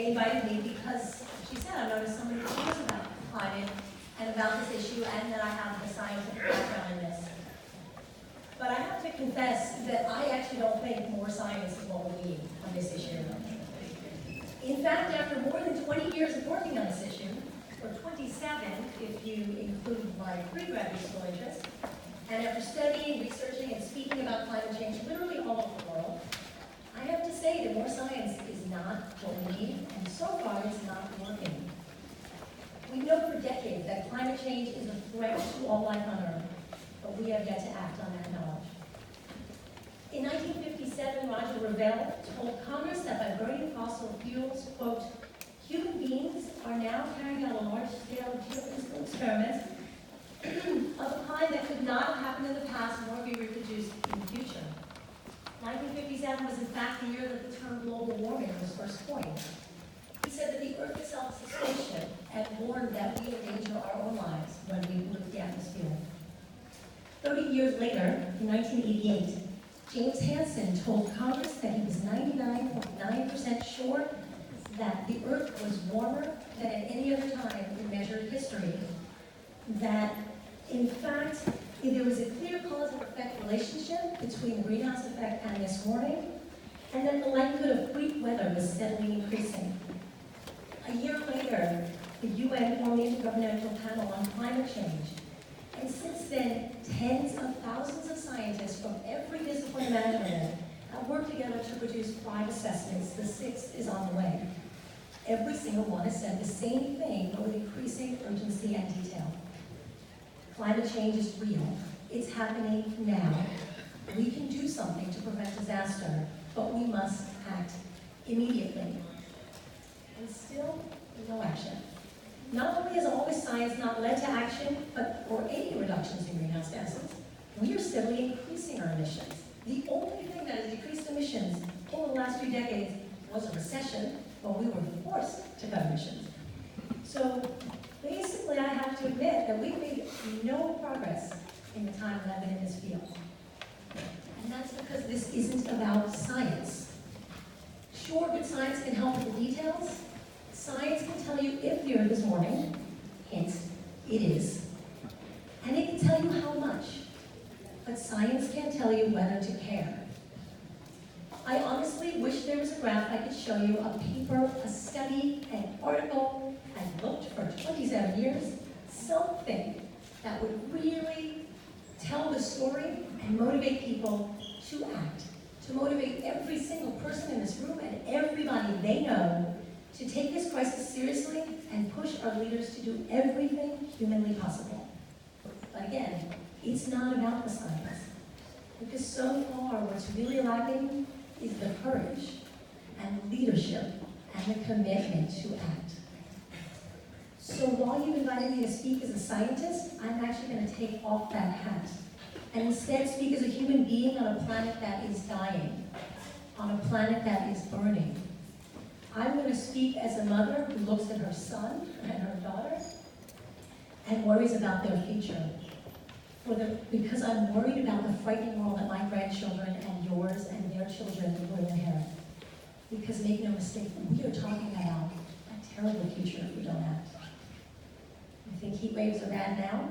They invited me because, she said, I noticed somebody who cares about climate and about this issue, and that I have the scientific background in this. But I have to confess that I actually don't think more science is what we need on this issue. In fact, after more than 20 years of working on this issue, or 27 if you include my pre-graduate school interest, and after studying, researching, and speaking about climate change literally all over the world, I have to say that more science is not what we need, and so far it's not working. We know for decades that climate change is a threat to all life on Earth, but we have yet to act on that knowledge. In 1957, Roger Revelle told Congress that by burning fossil fuels, quote, human beings are now carrying out a large-scale geophysical experiment of a kind that could not have happened in the past nor be reproduced in the future. 1957 was in fact the year that the term global warming was first coined. He said that the Earth itself is a spaceship and warned that we endanger our own lives when we pollute the atmosphere. 30 years later, in 1988, James Hansen told Congress that he was 99.9% sure that the Earth was warmer than at any other time in measured history. That, in fact, there was a clear cause and effect relationship between the greenhouse effect and this warming, and that the likelihood of freak weather was steadily increasing. A year later, the UN formed the Intergovernmental Panel on Climate Change. And since then, tens of thousands of scientists from every discipline imaginable have worked together to produce 5 assessments. The 6th is on the way. Every single one has said the same thing, but with increasing urgency and detail. Climate change is real. It's happening now. We can do something to prevent disaster, but we must act immediately. And still, no action. Not only has all this science not led to action, or any reductions in greenhouse gases, we are steadily increasing our emissions. The only thing that has decreased emissions over the last few decades was a recession, when we were forced to cut emissions. So basically, I have to admit that we've made no progress in the time that I've been in this field. And that's because this isn't about science. Sure, good science can help with the details. Science can tell you if the Earth is warming, hint, it is. And it can tell you how much. But science can't tell you whether to care. I honestly wish there was a graph I could show you, a paper, a study, an article, I've looked for 27 years, something that would really tell the story and motivate people to act, to motivate every single person in this room and everybody they know to take this crisis seriously and push our leaders to do everything humanly possible. But again, it's not about the science, because so far what's really lacking is the courage and leadership and the commitment to act. So while you've invited me to speak as a scientist, I'm actually going to take off that hat and instead speak as a human being on a planet that is dying, on a planet that is burning. I'm going to speak as a mother who looks at her son and her daughter and worries about their future. Because I'm worried about the frightening world that my grandchildren and yours and their children will inherit. Because make no mistake, we are talking about a terrible future if we don't act. You think heat waves are bad now?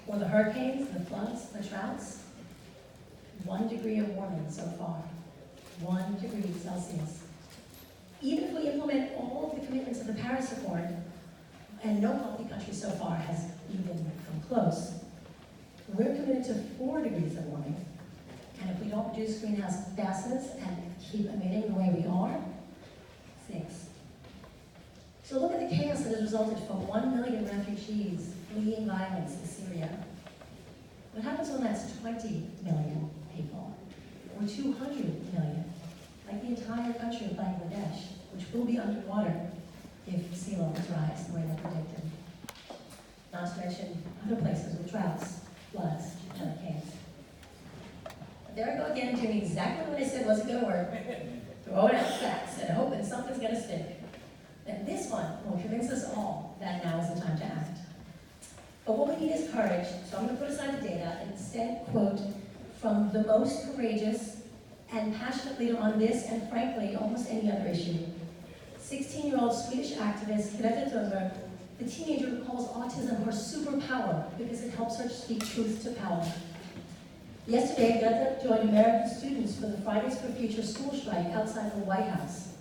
Or the hurricanes, the floods, the droughts? 1 degree of warming so far. 1 degree Celsius. Even if we implement all of the commitments of the Paris Accord, and no healthy country so far has even come close, we're committed to 4 degrees of warming. And if we don't reduce greenhouse gases and keep emitting the way we are, 6. So look at the chaos that has resulted from 1 million refugees fleeing violence in Syria. What happens when that's 20 million people? Or 200 million? Like the entire country of Bangladesh, which will be underwater if sea levels rise the way they're predicted. Not to mention other places with droughts, floods, hurricanes. But there I go again, doing exactly what I said wasn't going to work. Throwing out facts and hoping something's going to stick. And this one will convince us all that now is the time to act. But what we need is courage, so I'm going to put aside the data and instead quote from the most courageous and passionate leader on this, and frankly, almost any other issue, 16-year-old Swedish activist Greta Thunberg, the teenager who calls autism her superpower because it helps her speak truth to power. Yesterday, Greta joined American students for the Fridays for Future school strike outside the White House.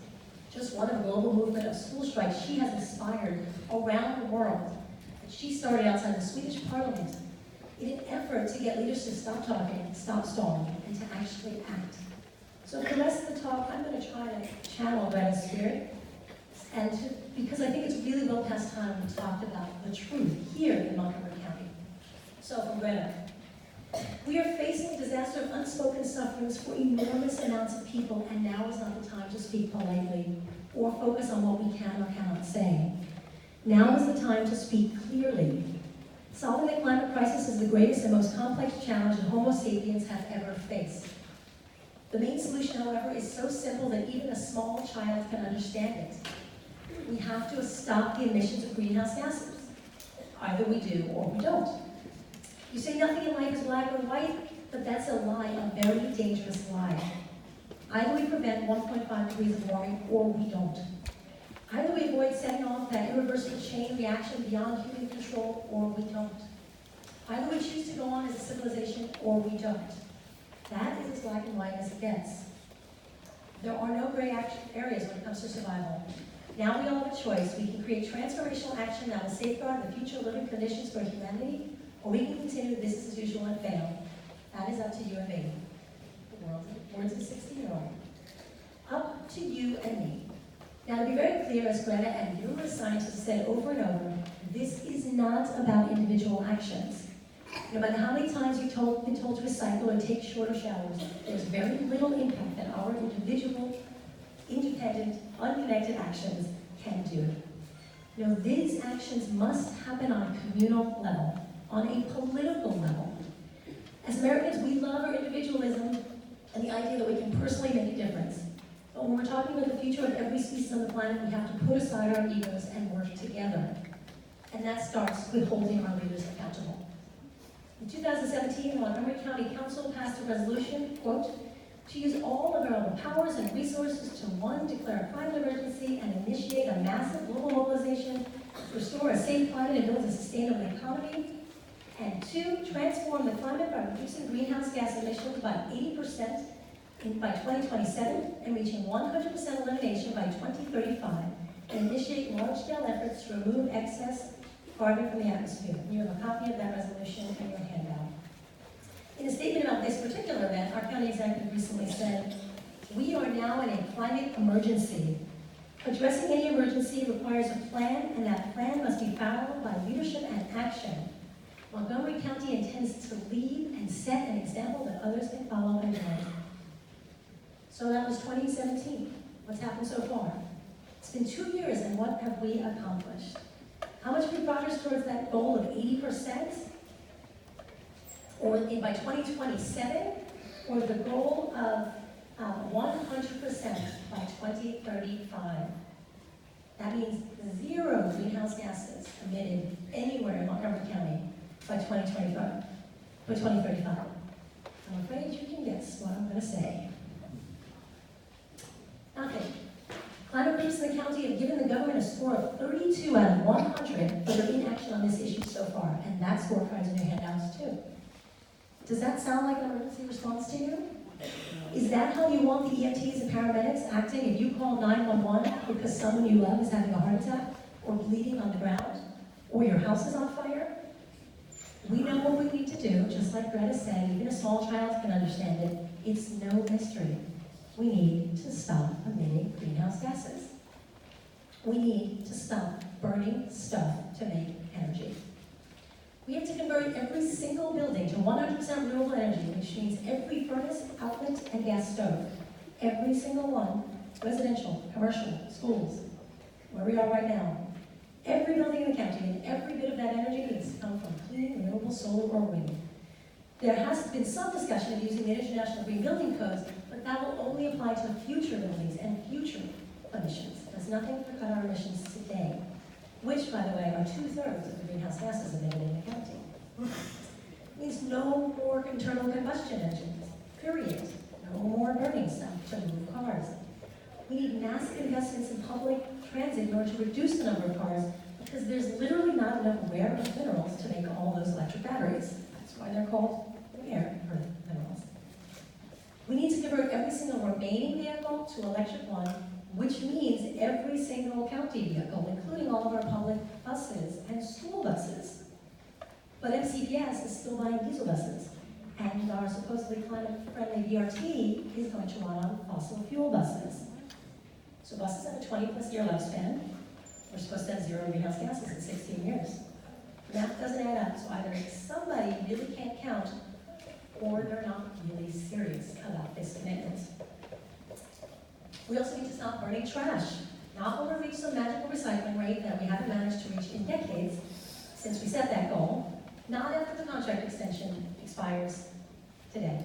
Just one of a global movement of school strikes she has inspired around the world. She started outside the Swedish parliament in an effort to get leaders to stop talking, stop stalling, and to actually act. So for the rest of the talk, I'm going to try to channel Greta's spirit, because I think it's really well past time to talk about the truth here in Montgomery County. So from Greta, we are facing a disaster of unspoken sufferings for enormous amounts of people, and now is not the time to speak politely or focus on what we can or cannot say. Now is the time to speak clearly. Solving the climate crisis is the greatest and most complex challenge that Homo sapiens have ever faced. The main solution, however, is so simple that even a small child can understand it. We have to stop the emissions of greenhouse gases. Either we do or we don't. You say nothing in life is black or white, but that's a lie, a very dangerous lie. Either we prevent 1.5 degrees of warming or we don't. Either we avoid setting off that irreversible chain reaction beyond human control or we don't. Either we choose to go on as a civilization or we don't. That is as black and white as it gets. There are no gray areas when it comes to survival. Now we all have a choice. We can create transformational action that will safeguard the future living conditions for humanity, or we can continue business as usual and fail. That is up to you and me. The words of a 16-year-old. Up to you and me. Now, to be very clear, as Greta and numerous scientists have said over and over, this is not about individual actions. No matter how many times you've been told to recycle or take shorter showers, there's very little impact that our individual, independent, unconnected actions can do. No, these actions must happen on a communal level, on a political level. As Americans, we love our individualism and the idea that we can personally make a difference. But when we're talking about the future of every species on the planet, we have to put aside our egos and work together. And that starts with holding our leaders accountable. In 2017, the Montgomery County Council passed a resolution, quote, to use all of our powers and resources to, 1, declare a climate emergency and initiate a massive global mobilization to restore a safe climate and build a sustainable economy, and 2, transform the climate by reducing greenhouse gas emissions by 80% by 2027 and reaching 100% elimination by 2035, and initiate large-scale efforts to remove excess carbon from the atmosphere. You have a copy of that resolution in your handout. In a statement about this particular event, our county executive recently said, "We are now in a climate emergency. Addressing any emergency requires a plan, and that plan must be followed by leadership and action. Montgomery County intends to lead and set an example that others can follow and learn." So that was 2017. What's happened so far? It's been 2 years, and what have we accomplished? How much have we progressed towards that goal of 80%? Or by 2027? Or the goal of 100% by 2035? That means 0 greenhouse gases emitted anywhere in Montgomery County by 2025. By 2035. I'm afraid you can guess what I'm going to say. Nothing. Climate groups in the county have given the government a score of 32 out of 100 for their inaction on this issue so far, and that scorecard's in your handouts too. Does that sound like an emergency response to you? Is that how you want the EMTs and paramedics acting if you call 911 because someone you love is having a heart attack, or bleeding on the ground, or your house is on fire? We know what we need to do, just like Greta said, even a small child can understand it. It's no mystery. We need to stop emitting greenhouse gases. We need to stop burning stuff to make energy. We have to convert every single building to 100% renewable energy, which means every furnace, outlet, and gas stove. Every single one, residential, commercial, schools, where we are right now. Every building in the county and every bit of that energy needs to come from clean, renewable solar or wind. There has been some discussion of using the International Green Building Codes, but that will only apply to future buildings and future emissions. There's nothing to cut our emissions today, which, by the way, are 2/3 of the greenhouse gases emitted in the county. It means no more internal combustion engines, period. No more burning stuff to move cars. We need massive investments in public transit in order to reduce the number of cars, because there's literally not enough rare earth minerals to make all those electric batteries. That's why they're called rare earth minerals. We need to convert every single remaining vehicle to electric one, which means every single county vehicle, including all of our public buses and school buses. But MCPS is still buying diesel buses, and our supposedly climate-friendly VRT is going to run on fossil fuel buses. So buses have a 20-plus year lifespan. We're supposed to have 0 greenhouse gases in 16 years. That doesn't add up, so either somebody really can't count, or they're not really serious about this commitment. We also need to stop burning trash. Not when we reach some magical recycling rate that we haven't managed to reach in decades since we set that goal, not after the contract extension expires today.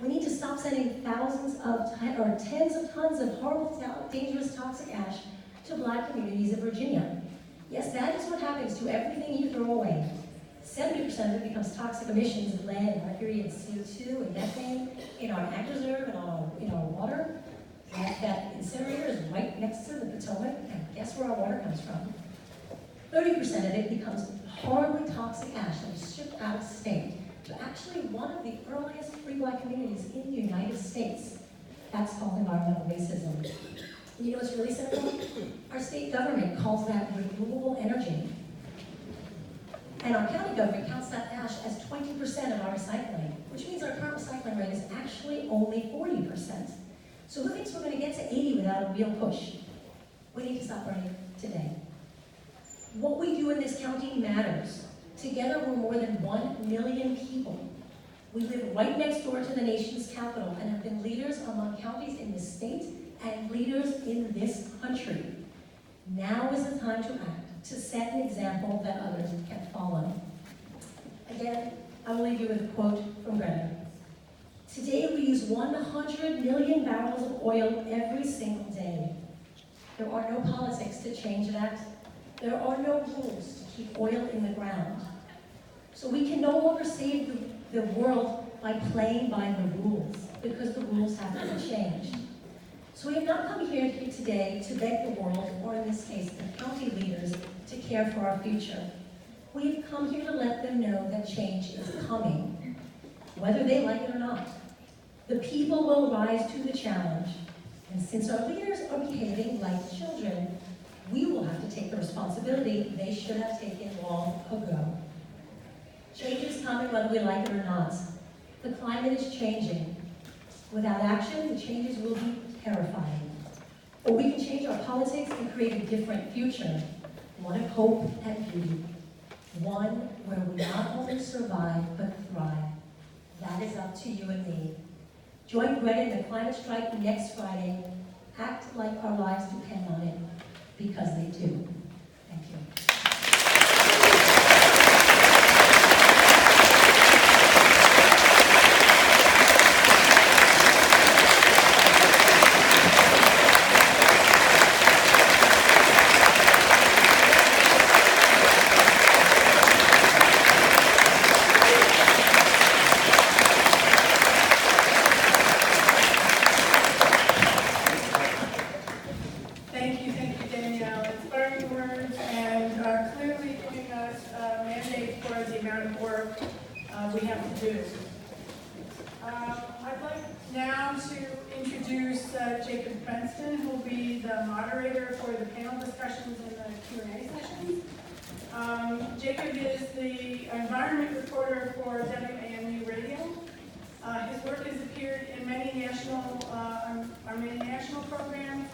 We need to stop sending thousands of, or tens of tons of horrible, dangerous, toxic ash to Black communities of Virginia. Yes, that is what happens to everything you throw away. 70% of it becomes toxic emissions of lead, mercury, and CO2, and methane in our ag reserve and in our water. That incinerator is right next to the Potomac, and guess where our water comes from? 30% of it becomes horribly toxic ash that is shipped out of state to actually one of the earliest free Black communities in the United States. That's called environmental racism. You know what's really simple? Our state government calls that renewable energy. And our county government counts that ash as 20% of our recycling, which means our current recycling rate is actually only 40%. So who thinks we're going to get to 80 without a real push? We need to stop burning today. What we do in this county matters. Together, we're more than 1 million people. We live right next door to the nation's capital and have been leaders among counties in this state and leaders in this country. Now is the time to act, to set an example that others can follow. Again, I will leave you with a quote from Greta. Today we use 100 million barrels of oil every single day. There are no politics to change that. There are no rules to keep oil in the ground. So we can no longer save the world by playing by the rules, because the rules have to be changed. So we have not come here today to beg the world, or in this case, the county leaders, to care for our future. We've come here to let them know that change is coming, whether they like it or not. The people will rise to the challenge, and since our leaders are behaving like children, we will have to take the responsibility they should have taken long ago. Change is coming whether we like it or not. The climate is changing. Without action, the changes will be terrifying. But we can change our politics and create a different future, one of hope and beauty, one where we not only survive but thrive. That is up to you and me. Join Greta in the climate strike next Friday. Act like our lives depend on it, because they do. Thank you. Thank you, Danielle. Inspiring words and clearly giving us a mandate for the amount of work we have to do. I'd like now to introduce Jacob Princeton, who will be the moderator for the panel discussions and the Q&A sessions. Jacob is the environment reporter for WAMU Radio. His work has appeared in many national programs.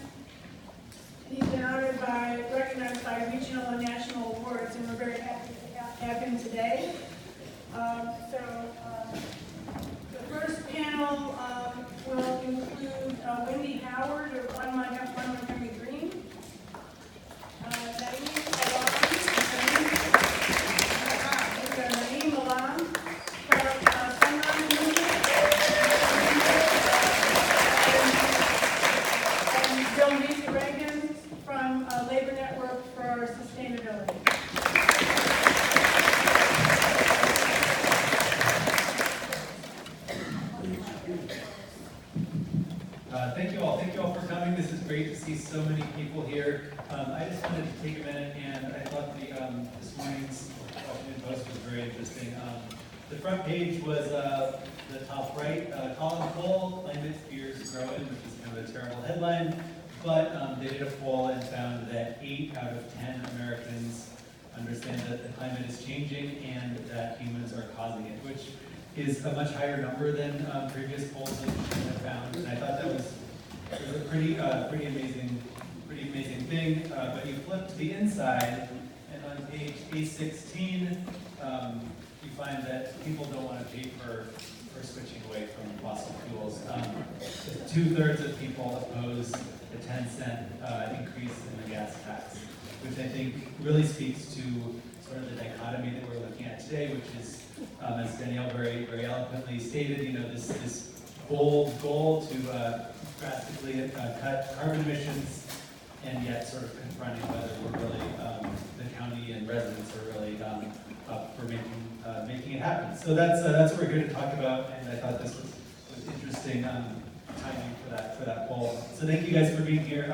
He's been recognized by regional and national awards, and we're very happy to have him today. The first panel will include Wendy Howard of Montgomery Green, Naeem Alam from and Bill Ragen from Labor Network for Sustainability. Thank you all for coming. coming. This is great to see so many people here. I just wanted to take a minute, and I thought this morning's Washington Post was very interesting. The front page was the top right, column full, climate fears growing, which is kind of a terrible headline, but they did a poll and found that 8 out of 10 Americans understand that the climate is changing and that humans are causing it, which is a much higher number than previous polls that we have found. And I thought that was a pretty amazing thing. But you flip to the inside, and on page A16, you find that people don't want to pay for switching away from fossil fuels. 2/3 of people oppose a 10-cent increase in the gas tax, which I think really speaks to sort of the dichotomy that we're looking at today, which is, as Danielle very, very eloquently stated, this bold goal to drastically cut carbon emissions, and yet sort of confronting whether we're really, the county and residents are really up for making it happen. So that's what we're here to talk about, and I thought this was interesting timing for that poll. So thank you guys for being here.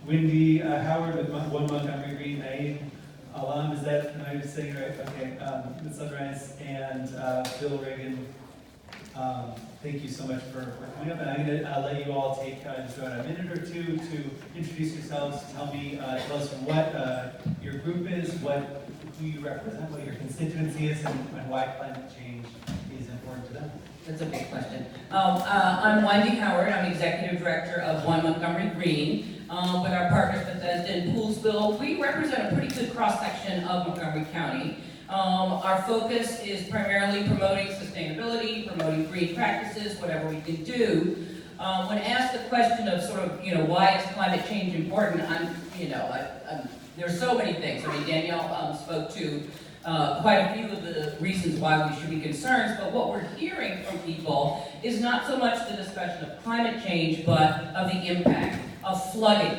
Wendy Howard with Montgomery Green, Naeem Alam, am I saying it right? Okay, with Sunrise, and Bill Ragen. Thank you so much for coming up, and I'm going to let you all take just about a minute or two to introduce yourselves. Tell us what your group is, who you represent, what your constituency is, and why climate change is important to them. That's a big question. I'm Wendy Howard. I'm Executive Director of Montgomery Green. With our partners Bethesda and Poolsville, we represent a pretty good cross-section of Montgomery County. Our focus is primarily promoting sustainability, promoting green practices, whatever we can do. When asked the question of sort of, why is climate change important, there's so many things. I mean, Danielle spoke to quite a few of the reasons why we should be concerned, but what we're hearing from people is not so much the discussion of climate change, but of the impact of flooding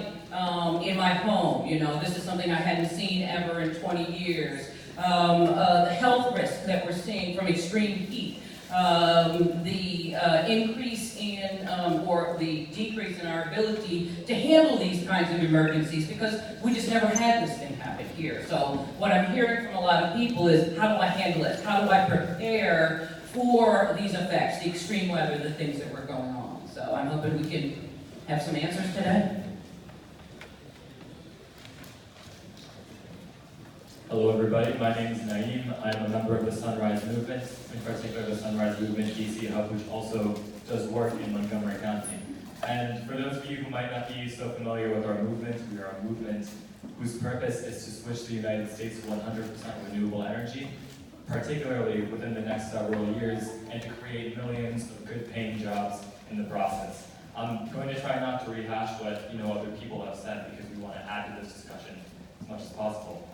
in my home. This is something I hadn't seen ever in 20 years. The health risks that we're seeing from extreme heat, the increase in or the decrease in our ability to handle these kinds of emergencies, because we just never had this thing happen here. So what I'm hearing from a lot of people is, how do I handle it? How do I prepare for these effects, the extreme weather, the things that were going on? So I'm hoping we can have some answers today. Hello everybody, my name is Naeem. I'm a member of the Sunrise Movement, in particular the Sunrise Movement DC Hub, which also does work in Montgomery County. And for those of you who might not be so familiar with our movement, we are a movement whose purpose is to switch the United States to 100% renewable energy, particularly within the next several years, and to create millions of good-paying jobs in the process. I'm going to try not to rehash what other people have said, because we want to add to this discussion as much as possible.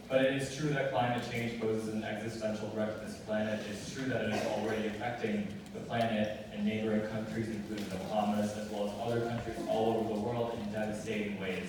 But it is true that climate change poses an existential threat to this planet. It's true that it is already affecting the planet and neighboring countries, including the Bahamas, as well as other countries all over the world in devastating ways.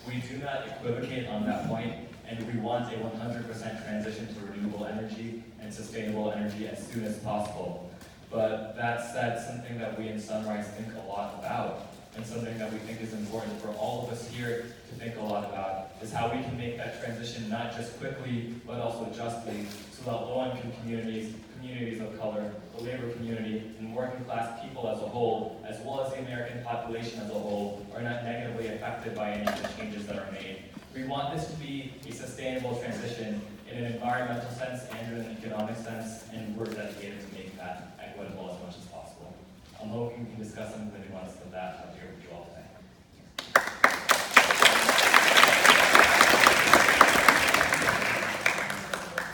We do not equivocate on that point, and we want a 100% transition to renewable energy and sustainable energy as soon as possible. But that said, something that we in Sunrise think a lot about, and something that we think is important for all of us here to think a lot about, is how we can make that transition not just quickly, but also justly, so that low-income communities, communities of color, the labor community, and working-class people as a whole, as well as the American population as a whole, are not negatively affected by any of the changes that are made. We want this to be a sustainable transition in an environmental sense and in an economic sense, and we're dedicated to make that equitable as much as possible. I'm hoping we can discuss some of the nuances of that up here with you all today.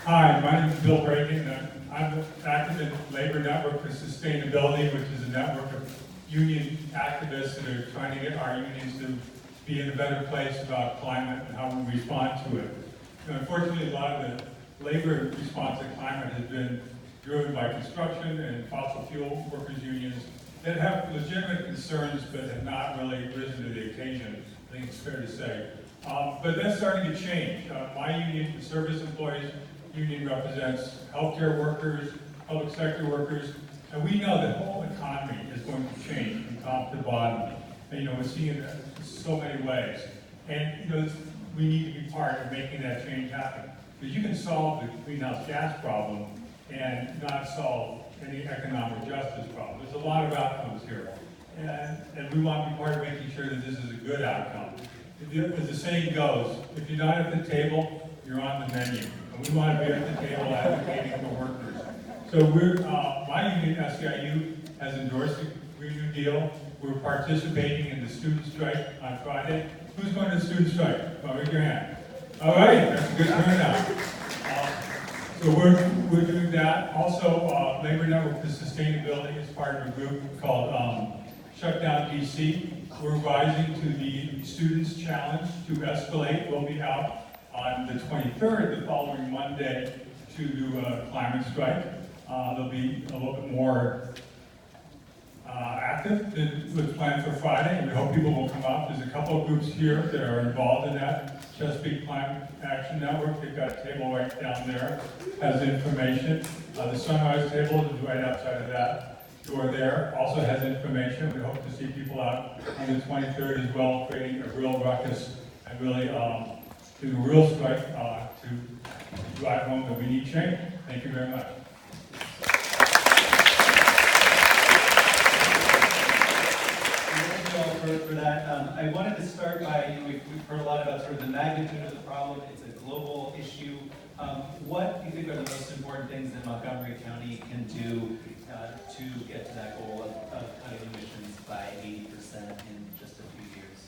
Hi, my name is Bill Ragen. I'm active in Labor Network for Sustainability, which is a network of union activists that are trying to get our unions to be in a better place about climate and how we respond to it. Unfortunately, a lot of the labor response to climate has been driven by construction and fossil fuel workers unions that have legitimate concerns but have not really risen to the occasion, I think it's fair to say. But that's starting to change. My union, the service employees union, represents healthcare workers, public sector workers, and we know the whole economy is going to change from top to bottom. And, we're seeing it in so many ways. And, we need to be part of making that change happen. Because you can solve the greenhouse gas problem and not solve any economic justice problem. There's a lot of outcomes here. And we want to be part of making sure that this is a good outcome. As the saying goes, if you're not at the table, you're on the menu. And we want to be at the table advocating for workers. So my union, SEIU, has endorsed the Green New Deal. We're participating in the student strike on Friday. Who's going to the student strike? Well, raise your hand. All right, that's a good turnout. So we're doing that. Also, Labor Network for Sustainability is part of a group called Shutdown DC. We're rising to the Students' Challenge to Escalate. We'll be out on the 23rd, the following Monday, to do a climate strike. They'll be a little bit more active than was planned for Friday, and we hope people will come out. There's a couple of groups here that are involved in that. Chesapeake Climate Action Network, they've got a table right down there, has information. The Sunrise table is right outside of that door there, also has information. We hope to see people out on the 23rd as well, creating a real ruckus and really do a real strike to drive home that we need change. Thank you very much. For that. I wanted to start by, we've heard a lot about sort of the magnitude of the problem. It's a global issue. What do you think are the most important things that Montgomery County can do to get to that goal of cutting emissions by 80% in just a few years?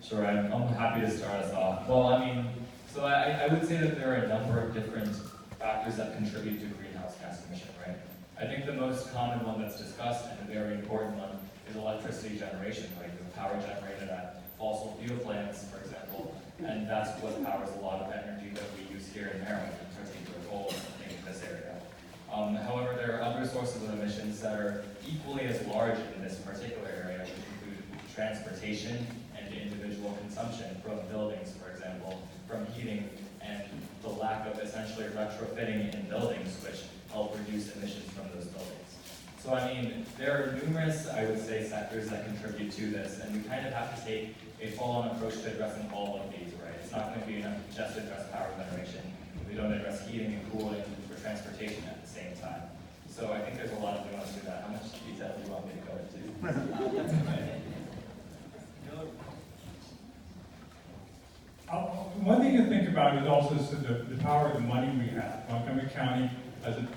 Sure, I'm happy to start us off. Well, so I would say that there are a number of different factors that contribute to greenhouse gas emission, right? I think the most common one that's discussed, and a very important one, is electricity generation, right? The power generated at fossil fuel plants, for example, and that's what powers a lot of energy that we use here in Maryland, in particular coal, I think, in this area. However, there are other sources of emissions that are equally as large in this particular area, which include transportation and individual consumption from buildings, for example, from heating, and the lack of essentially retrofitting in buildings, which help reduce emissions from those buildings. So there are numerous, I would say, sectors that contribute to this, and we kind of have to take a full-on approach to addressing all of these, right? It's not going to be enough to just address power generation. We don't address heating and cooling for transportation at the same time. So I think there's a lot of nuance to that. How much detail do you want me to go into? That's okay. One thing to think about is also the power of the money we have. Montgomery County has a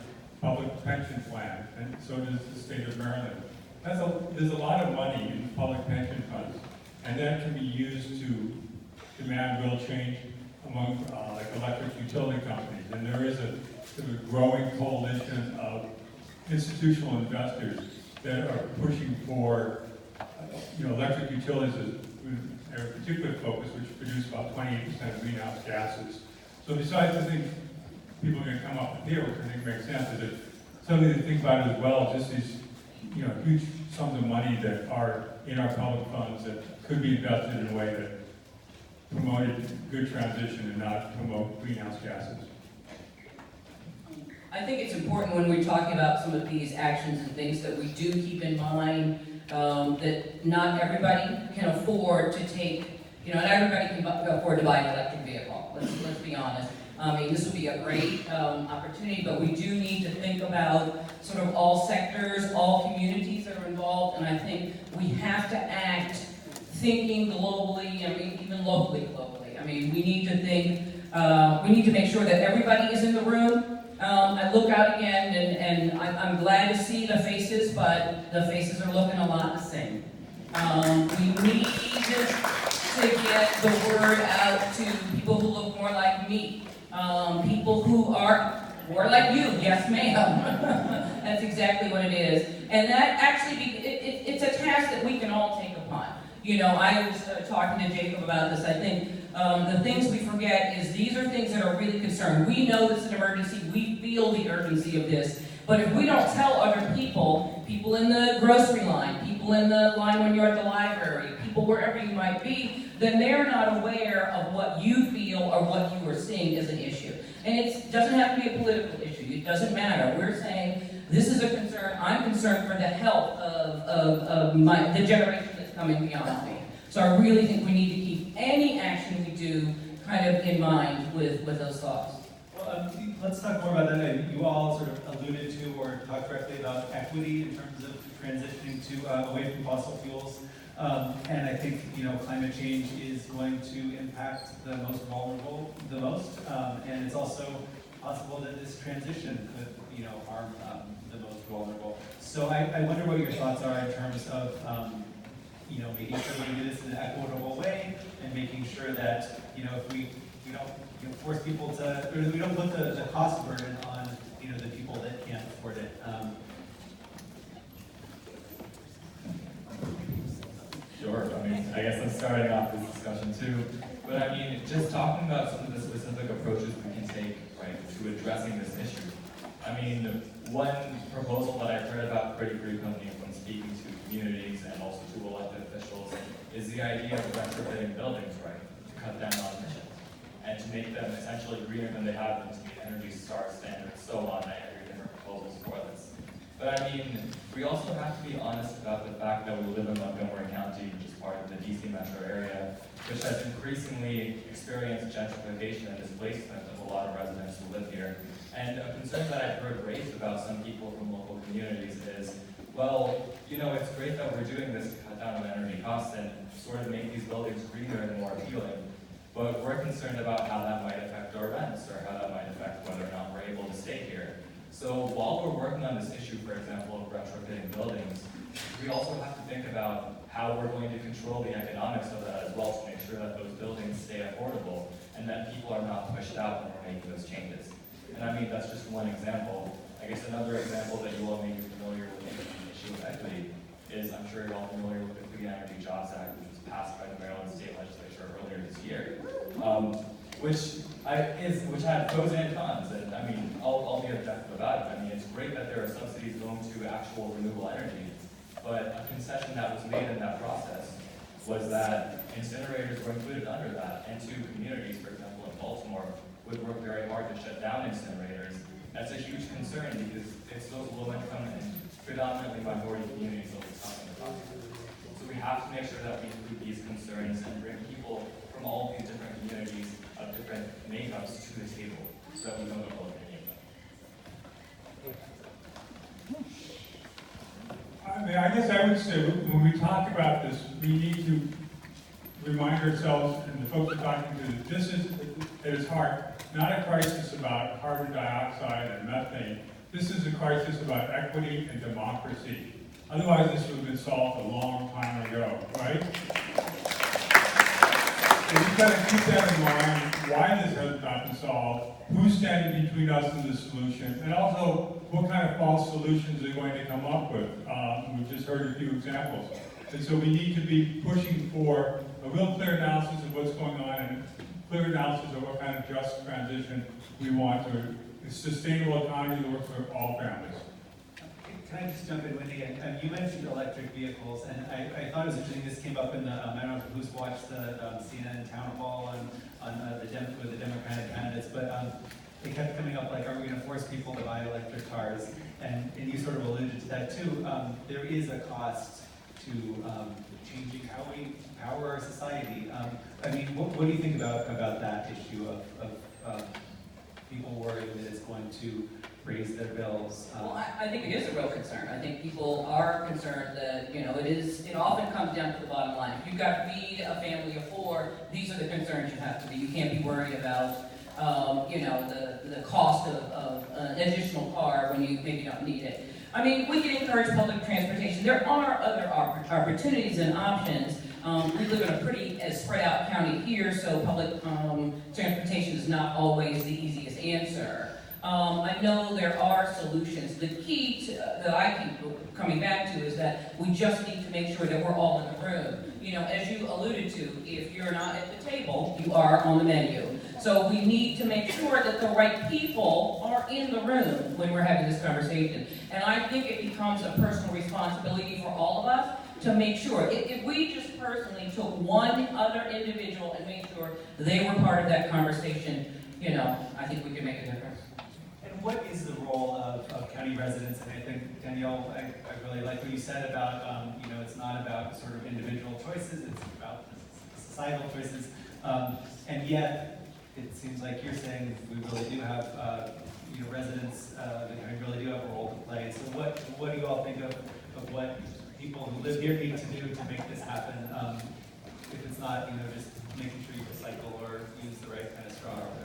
public pension plan, and so does the state of Maryland. There's a lot of money in public pension funds, and that can be used to demand real change among like electric utility companies. And there is a sort of growing coalition of institutional investors that are pushing for electric utilities as a particular focus, which produce about 28% of greenhouse gases. So besides the things people are going to come up with here, which I think makes sense, is that something to think about as well, just these huge sums of money that are in our public funds that could be invested in a way that promoted good transition and not promote greenhouse gases. I think it's important when we're talking about some of these actions and things that we do keep in mind that not everybody can afford to take, not everybody can afford to buy an electric vehicle. Let's be honest. This would be a great opportunity, but we do need to think about sort of all sectors, all communities that are involved, and I think we have to act thinking globally, even locally globally. We need to think, we need to make sure that everybody is in the room. I look out again, and I'm glad to see the faces, but the faces are looking a lot the same. We need to get the word out to people who look more like me. People who are more like you, yes ma'am. That's exactly what it is. And that actually, it's a task that we can all take upon. I was talking to Jacob about this. I think the things we forget is these are things that are really concerned. We know this is an emergency. We feel the urgency of this. But if we don't tell other people in the grocery line, people in the line when you're at the library, people wherever you might be, then they're not aware of what you feel or what you are seeing as an issue. And it doesn't have to be a political issue. It doesn't matter. We're saying This is a concern. I'm concerned for the health of the generation that's coming beyond me. So I really think we need to keep any action we do kind of in mind with those thoughts. Well, let's talk more about that. You all sort of alluded to or talked directly about equity in terms of transitioning to away from fossil fuels. And I think, climate change is going to impact the most vulnerable the most. And it's also possible that this transition could, harm the most vulnerable. So I wonder what your thoughts are in terms of, making sure we do this in an equitable way and making sure that, if we don't force people to, or we don't put the cost burden on, the people that can't afford it. Sure, I guess I'm starting off this discussion too, but just talking about some of the specific approaches we can take, right, to addressing this issue. One proposal that I've heard about pretty frequently when speaking to communities and also to elected officials is the idea of retrofitting buildings, right, to cut down on emissions and to make them essentially greener than they have them to meet Energy Star standards, so on. I have different proposals for this. But we also have to be honest about the fact that we live in Montgomery County, which is part of the DC metro area, which has increasingly experienced gentrification and displacement of a lot of residents who live here. And a concern that I've heard raised about some people from local communities is, well, it's great that we're doing this to cut down on energy costs and sort of make these buildings greener and more appealing, but we're concerned about how that might affect our rents or how that might affect whether or not we're able to stay here. So while we're working on this issue, for example, of retrofitting buildings, we also have to think about how we're going to control the economics of that as well to make sure that those buildings stay affordable and that people are not pushed out when we're making those changes. And that's just one example. I guess another example that you all may be familiar with the issue of equity is, I'm sure you're all familiar with the Clean Energy Jobs Act, which was passed by the Maryland State Legislature earlier this year, which had pros and cons. And I'll be objective about it. It's great that there are subsidies going to actual renewable energy, but a concession that was made in that process was that incinerators were included under that, and two communities, for example in Baltimore, would work very hard to shut down incinerators. That's a huge concern because it's those low-income and predominantly minority communities that we're talking about. So we have to make sure that we include these concerns and bring people from all these different communities of different makeups to the table so that we don't overlook any of them. I guess I would say when we talk about this, we need to remind ourselves, and the folks we're talking to, that this is, at its heart, not a crisis about carbon dioxide and methane. This is a crisis about equity and democracy. Otherwise, this would have been solved a long time ago, right? So we've got to keep that in mind, why this has not been solved, who's standing between us and the solution, and also what kind of false solutions they're going to come up with. We've just heard a few examples. And so we need to be pushing for a real clear analysis of what's going on and clear analysis of what kind of just transition we want to a sustainable economy that works for all families. Can I just jump in, Wendy? You mentioned electric vehicles, and I thought it was interesting. This came up in the, I don't know who's watched the CNN town hall on the Democratic candidates, but it kept coming up like, are we going to force people to buy electric cars? And you sort of alluded to that too. There is a cost to changing how we power our society. What do you think about that issue of people worrying that it's going to raise their bills? Well, I think it is a real concern. I think people are concerned that, it often comes down to the bottom line. If you've got to feed a family of four, these are the concerns you have to be. You can't be worried about, the cost of an additional car when you maybe don't need it. We can encourage public transportation. There are other opportunities and options. We live in a pretty spread out county here, so public transportation is not always the easiest answer. I know there are solutions. The key that I keep coming back to is that we just need to make sure that we're all in the room. As you alluded to, if you're not at the table, you are on the menu. So we need to make sure that the right people are in the room when we're having this conversation. And I think it becomes a personal responsibility for all of us to make sure. If we just personally took one other individual and made sure they were part of that conversation, I think we could make a difference. And what is the role of county residents? And I think, Danielle, I really like what you said about, it's not about sort of individual choices, it's about societal choices. And yet, it seems like you're saying we really do have, residents, we really do have a role to play. So what do you all think of what people who live here need to do to make this happen? If it's not, just making sure you recycle or use the right kind of straw or whatever.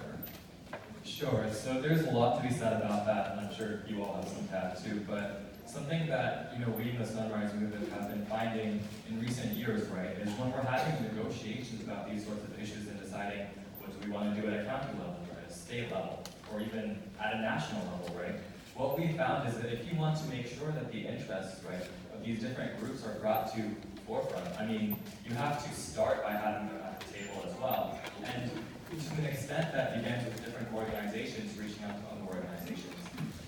Sure, so there's a lot to be said about that, and I'm sure you all have some tab too, but something that, we in the Sunrise Movement have been finding in recent years, right, is when we're having negotiations about these sorts of issues and deciding what do we want to do at a county level, or at a state level, or even at a national level, right, what we found is that if you want to make sure that the interests, right, of these different groups are brought to forefront, you have to start by having them at the table as well. And to an extent that begins with different organizations reaching out to other organizations.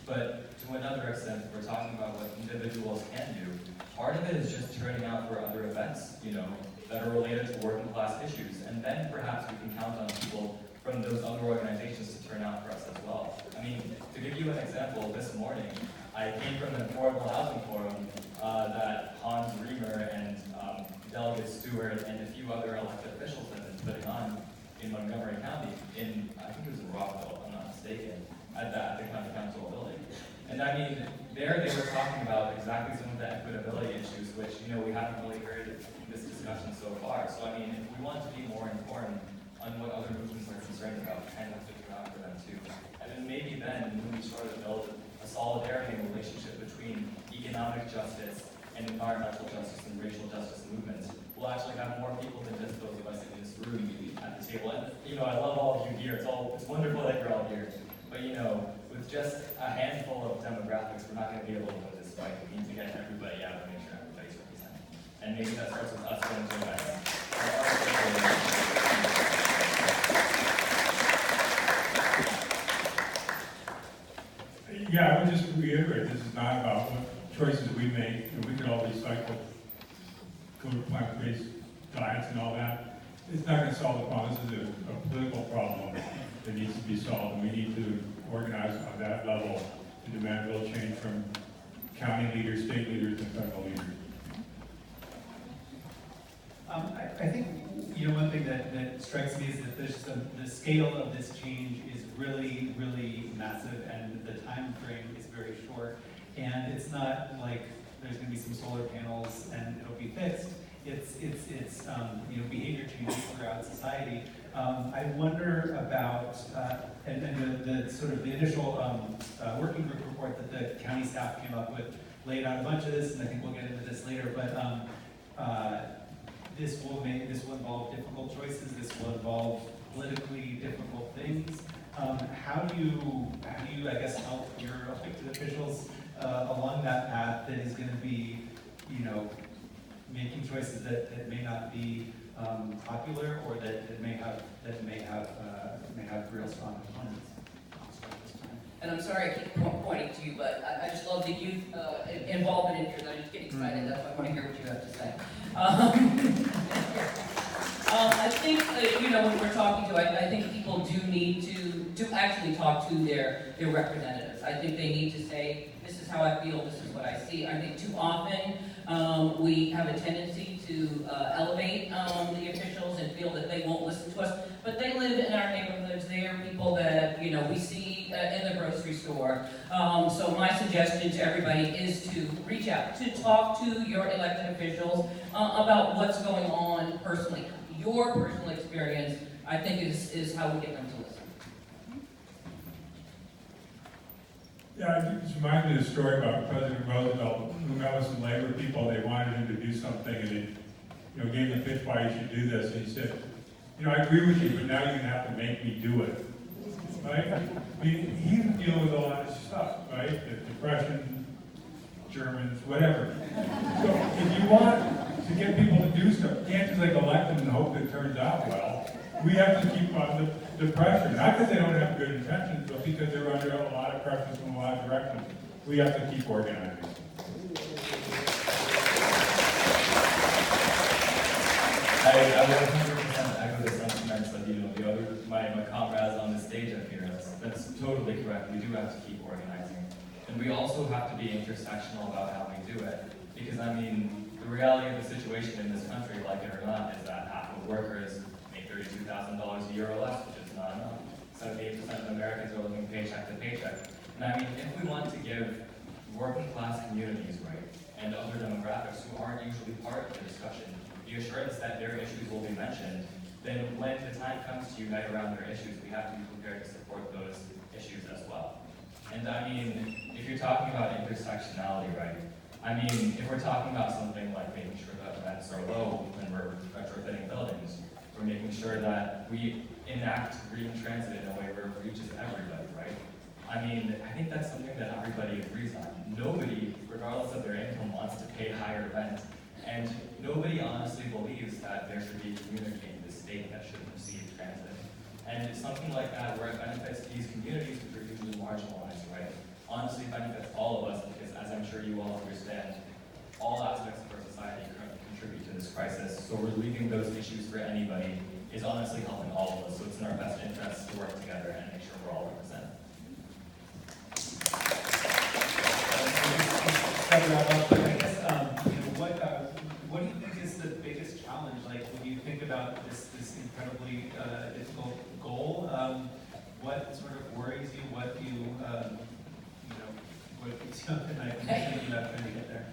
But to another extent, if we're talking about what individuals can do, part of it is just turning out for other events, that are related to working class issues. And then perhaps we can count on people from those other organizations to turn out for us as well. To give you an example, this morning, I came from an affordable housing forum that Hans Riemer and Delegate Stewart and a few other elected officials have been putting on in Montgomery County, I think it was in Rockville, if I'm not mistaken, at the county council building. And there they were talking about exactly some of the equitability issues, which, we haven't really heard in this discussion so far. So, if we want to be more informed on what other movements are concerned about, we kind of have to turn out for them too. And then maybe then, when we sort of build a solidarity relationship between economic justice and environmental justice and racial justice movements, we'll actually have more people than just those of us in this room at the table. And, I love all of you here. It's wonderful that you're all here. But, with just a handful of demographics, we're not going to be able to win this fight. We need to get everybody out and make sure everybody's represented. And maybe that starts with us going to events. Yeah, I would just reiterate, this is not about what choices we make. We could all recycle, go to plant-based diets and all that. It's not going to solve the problem. This is a political problem that needs to be solved, and we need to organize on that level to demand real change from county leaders, state leaders, and federal leaders. I think, one thing that strikes me is that the scale of this change is really, really massive, and the time frame is very short. And it's not like there's going to be some solar panels and it'll be fixed. It's behavior changes throughout society. I wonder about and the sort of the initial working group report that the county staff came up with laid out a bunch of this, and I think we'll get into this later. But this will involve difficult choices. This will involve politically difficult things. How do you I guess help your elected officials along that path that is going to be making choices that may not be popular or that may have real strong opponents. And I'm sorry I keep pointing to you, but I just love the youth involvement in here. I just get excited. That's why I want to hear what you have to say. I think, when we're talking to, I think people do need to actually talk to their representatives. I think they need to say, this is how I feel, this is what I see. I think too often we have a tendency to elevate the officials and feel that they won't listen to us, but they live in our neighborhoods. They are people that, we see in the grocery store. So my suggestion to everybody is to reach out, to talk to your elected officials about what's going on personally. Your personal experience, I think, is how we get them to listen. Yeah, it just reminds me of the story about President Roosevelt, who met with some labor people. They wanted him to do something, and they gave him a pitch why he should do this. And he said, I agree with you, but now you're going to have to make me do it. Right? He was dealing with a lot of stuff, right? The Depression, Germans, whatever. So if you want to get people to do stuff, you can't just elect them and hope it turns out well. We have to keep on the pressure. Not because they don't have good intentions, but because they're under a lot of pressure from a lot of directions. We have to keep organizing. I 100% echo the sentiments of my comrades on the stage up here. That's totally correct. We do have to keep organizing. And we also have to be intersectional about how we do it. Because, I mean, the reality of the situation in this country, like it or not, is that half of workers make $32,000 a year or less, which is not enough. 78% of Americans are living paycheck to paycheck. And I mean, if we want to give working class communities, right, and other demographics who aren't usually part of the discussion, the assurance that their issues will be mentioned, then when the time comes to unite around their issues, we have to be prepared to support those issues as well. And I mean, if you're talking about intersectionality, right, I mean, if we're talking about something like making sure that rents are low when we're retrofitting buildings, we're making sure that we enact green transit in a way where it reaches everybody, right? I mean, I think that's something that everybody agrees on. Nobody, regardless of their income, wants to pay higher rent. And nobody honestly believes that there should be a community in the state that should receive transit. And it's something like that where it benefits these communities which are usually marginalized, right? Honestly benefits all of us because, as I'm sure you all understand, all aspects of our society currently contribute to this crisis. So relieving those issues for anybody is honestly helping all of us. So it's in our best interest to work together and make sure we're all represented. I guess, what do you think is the biggest challenge? Like, when you think about this incredibly difficult goal, what sort of worries you? What do you, what keeps you up at night when you're thinking about trying to get there?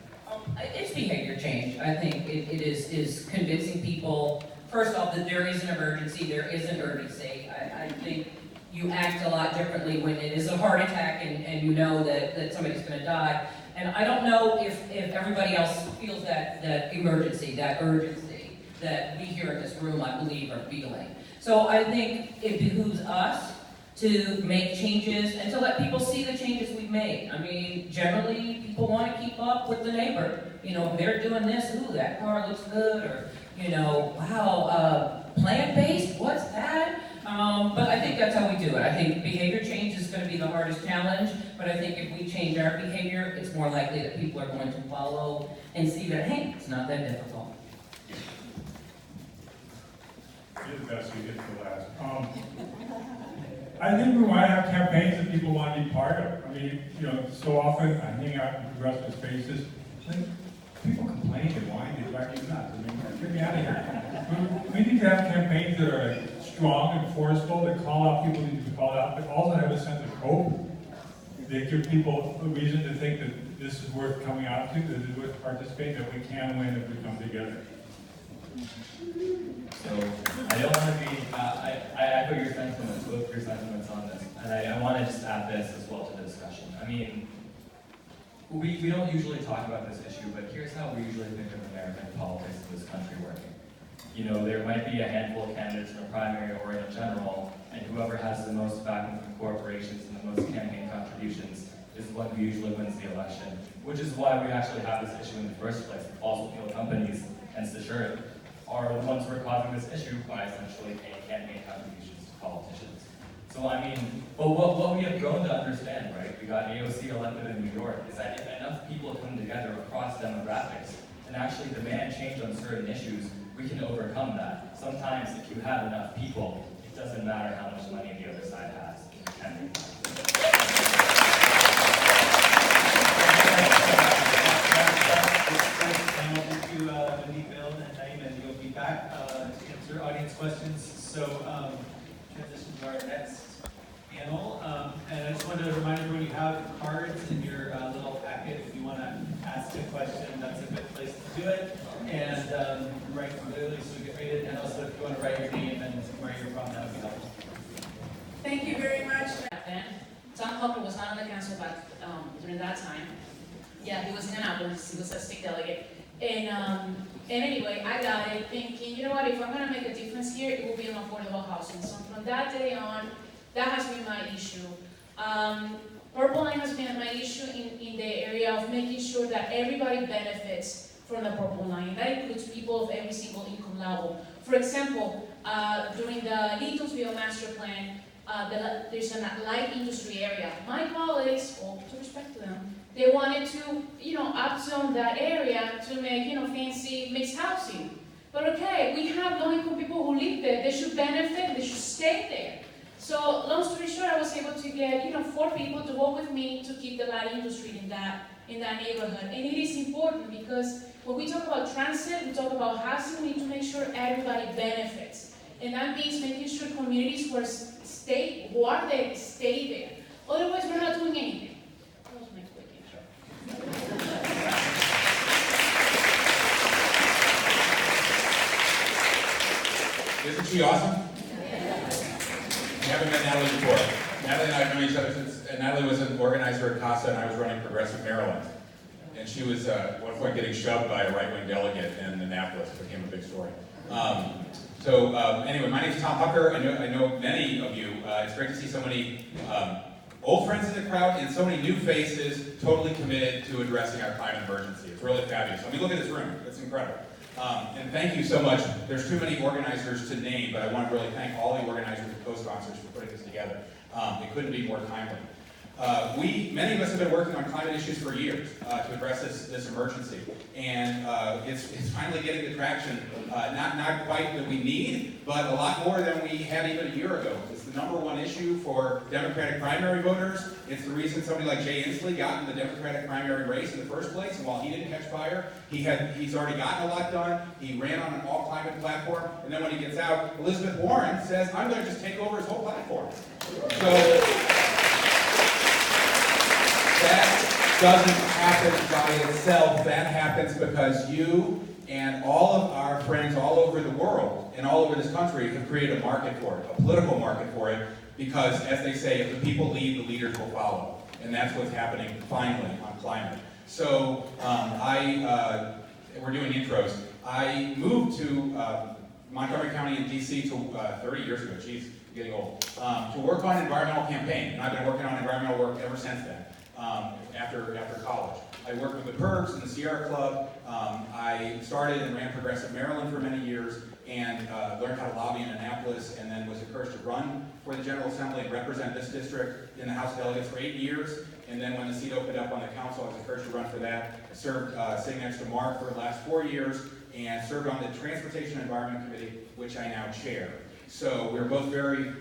It's behavior change. I think it is convincing people, first off, that there is an emergency, there is an urgency. I think you act a lot differently when it is a heart attack and you know that somebody's going to die. And I don't know if everybody else feels that emergency, that urgency that we here in this room, I believe, are feeling. So I think it behooves us to make changes and to let people see the changes we've made. I mean, generally, people want to keep up with the neighbor. You know, if they're doing this, ooh, that car looks good, or, you know, wow, plant-based, what's that? But I think that's how we do it. I think behavior change is going to be the hardest challenge, but I think if we change our behavior, it's more likely that people are going to follow and see that, hey, it's not that difficult. You're the best, you get the last. I think we want to have campaigns that people want to be part of. I mean, you know, so often I hang out in progressive spaces, like, people complain and whine and drive you nuts. I mean, get me out of here. We need to have campaigns that are like, strong and forceful, that call out people who need to be called out, but also have a sense of hope. They give people a reason to think that this is worth coming out to, that it's worth participating, that we can win if we come together. So I don't want to be, I echo your sentiments, both your sentiments on this, and I want to just add this as well to the discussion. I mean, we don't usually talk about this issue, but here's how we usually think of American politics in this country working. You know, there might be a handful of candidates in a primary or in a general, and whoever has the most backing from corporations and the most campaign contributions is the one who usually wins the election, which is why we actually have this issue in the first place. The fossil fuel companies and Stachert are the ones who are causing this issue by essentially paying campaign contributions to politicians. So I mean, but what we have grown to understand, right, we got AOC elected in New York, is that if enough people come together across demographics and actually demand change on certain issues, we can overcome that. Sometimes if you have enough people, it doesn't matter how much money the other side has. It can be. Thank you, Wendy, Bill, and Naeem, and you'll be back to answer audience questions. So transition to our next panel. And I just wanted to remind everyone you have cards in your little packet if you want to ask a question. That's a good place to do it. And write clearly so we get rated. And also if you want to write your name and where you're from, that would be helpful. Thank you very much. Tom Hucker was not on the council back during that time. Yeah, he was in Annapolis, he was a state delegate. And anyway, I got it thinking, you know what, if I'm gonna make a difference here, it will be on affordable housing. So from that day on, that has been my issue. Purple Line has been my issue in the area of making sure that everybody benefits from the Purple Line. That includes people of every single income level. For example, during the Leetonsville master plan, there's a light industry area. My colleagues, all due respect to them, they wanted to, upzone that area to make, fancy mixed housing. But okay, we have low-income people who live there. They should benefit. They should stay there. So long story short, I was able to get 4 people to work with me to keep the light industry in that neighborhood. And it is important because when we talk about transit, we talk about housing, we need to make sure everybody benefits. And that means making sure communities who are there stay there. Otherwise, we're not doing anything. That was my quick intro. Isn't she awesome? We haven't met Natali before. Natali and I have known each other since, and Natali was an organizer at CASA and I was running Progressive Maryland. And she was at one point getting shoved by a right-wing delegate in Annapolis. It became a big story. Anyway, my name is Tom Hucker. I know many of you. It's great to see so many old friends in the crowd and so many new faces totally committed to addressing our climate emergency. It's really fabulous. I mean, look at this room. It's incredible. And thank you so much. There's too many organizers to name, but I want to really thank all the organizers and co-sponsors for putting this together. It couldn't be more timely. Many of us have been working on climate issues for years to address this emergency, and it's finally getting the traction, not quite that we need, but a lot more than we had even a year ago. It's the #1 issue for Democratic primary voters. It's the reason somebody like Jay Inslee got in the Democratic primary race in the first place, and while he didn't catch fire, he's already gotten a lot done. He ran on an all-climate platform, and then when he gets out, Elizabeth Warren says, I'm going to just take over his whole platform. So that doesn't happen by itself. That happens because you and all of our friends all over the world and all over this country have created a market for it, a political market for it, because, as they say, if the people lead, the leaders will follow. And that's what's happening finally on climate. So we're doing intros. I moved to Montgomery County in DC 30 years ago, geez, getting old, to work on environmental campaign. And I've been working on environmental work ever since then. After college. I worked with the Perks and the Sierra Club. I started and ran Progressive Maryland for many years and learned how to lobby in Annapolis, and then was encouraged to run for the General Assembly and represent this district in the House of Delegates for 8 years. And then when the seat opened up on the council, I was encouraged to run for that. I served sitting next to Mark for the last 4 years and served on the Transportation and Environment Committee, which I now chair. So we're both very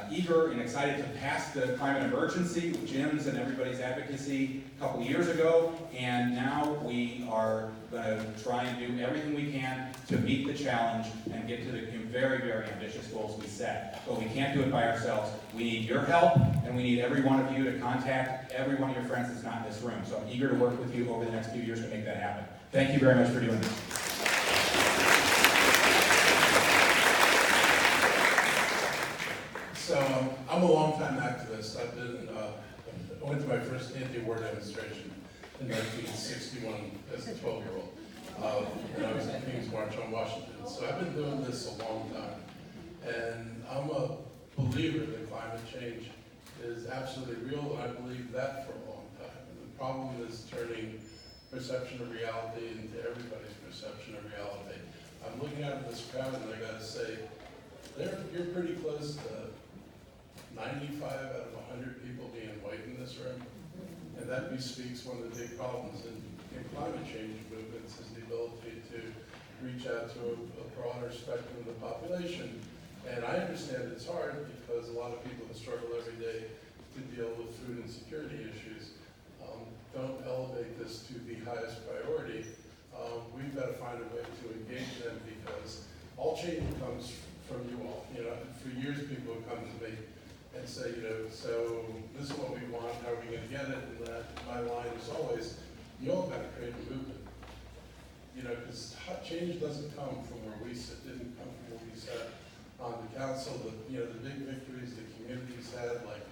eager and excited to pass the climate emergency with Jim's and everybody's advocacy a couple years ago, and now we are going to try and do everything we can to meet the challenge and get to the very, very ambitious goals we set. But we can't do it by ourselves. We need your help, and we need every one of you to contact every one of your friends that's not in this room. So I'm eager to work with you over the next few years to make that happen. Thank you very much for doing this. So I'm a long-time activist. I went to my first anti-war demonstration in 1961 as a 12-year-old. And I was at King's March on Washington. So I've been doing this a long time. And I'm a believer that climate change is absolutely real, and I believe that for a long time. And the problem is turning perception of reality into everybody's perception of reality. I'm looking out at this crowd, and I gotta say, you're pretty close to 95 out of 100 people being white in this room. And that bespeaks one of the big problems in climate change movements is the ability to reach out to a broader spectrum of the population. And I understand it's hard because a lot of people who struggle every day to deal with food insecurity issues don't elevate this to the highest priority. We've got to find a way to engage them because all change comes from you all. For years people have come to me and say, so this is what we want, how are we going to get it? And my line is always, you all got to create a movement. Because change doesn't come from where we sit, didn't come from where we sat on the council. The big victories the communities had, like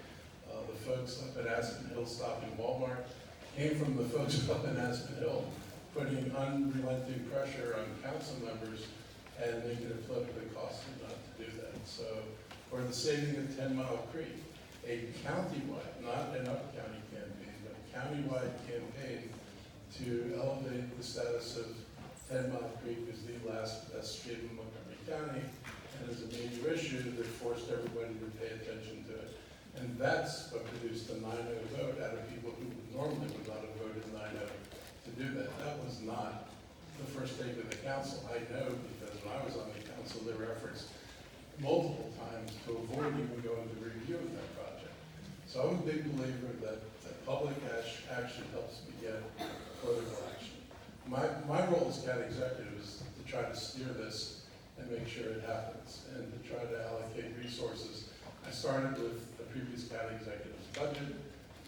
the folks up at Aspen Hill stopping Walmart, came from the folks up in Aspen Hill, putting unrelenting pressure on council members and making it politically costly not to do that. So, or the saving of 10 Mile Creek, a countywide, not an Upper County campaign, but a countywide campaign to elevate the status of 10 Mile Creek as the last best street in Montgomery County, and as a major issue that forced everybody to pay attention to it. And that's what produced a 9-0 vote out of people who normally would not have voted 9-0 to do that. That was not the first take of the council. I know because when I was on the council, there were efforts multiple times to avoid even going to review of that project. So I'm a big believer that public action helps beget political action. My role as county executive is to try to steer this and make sure it happens, and to try to allocate resources. I started with the previous county executive's budget.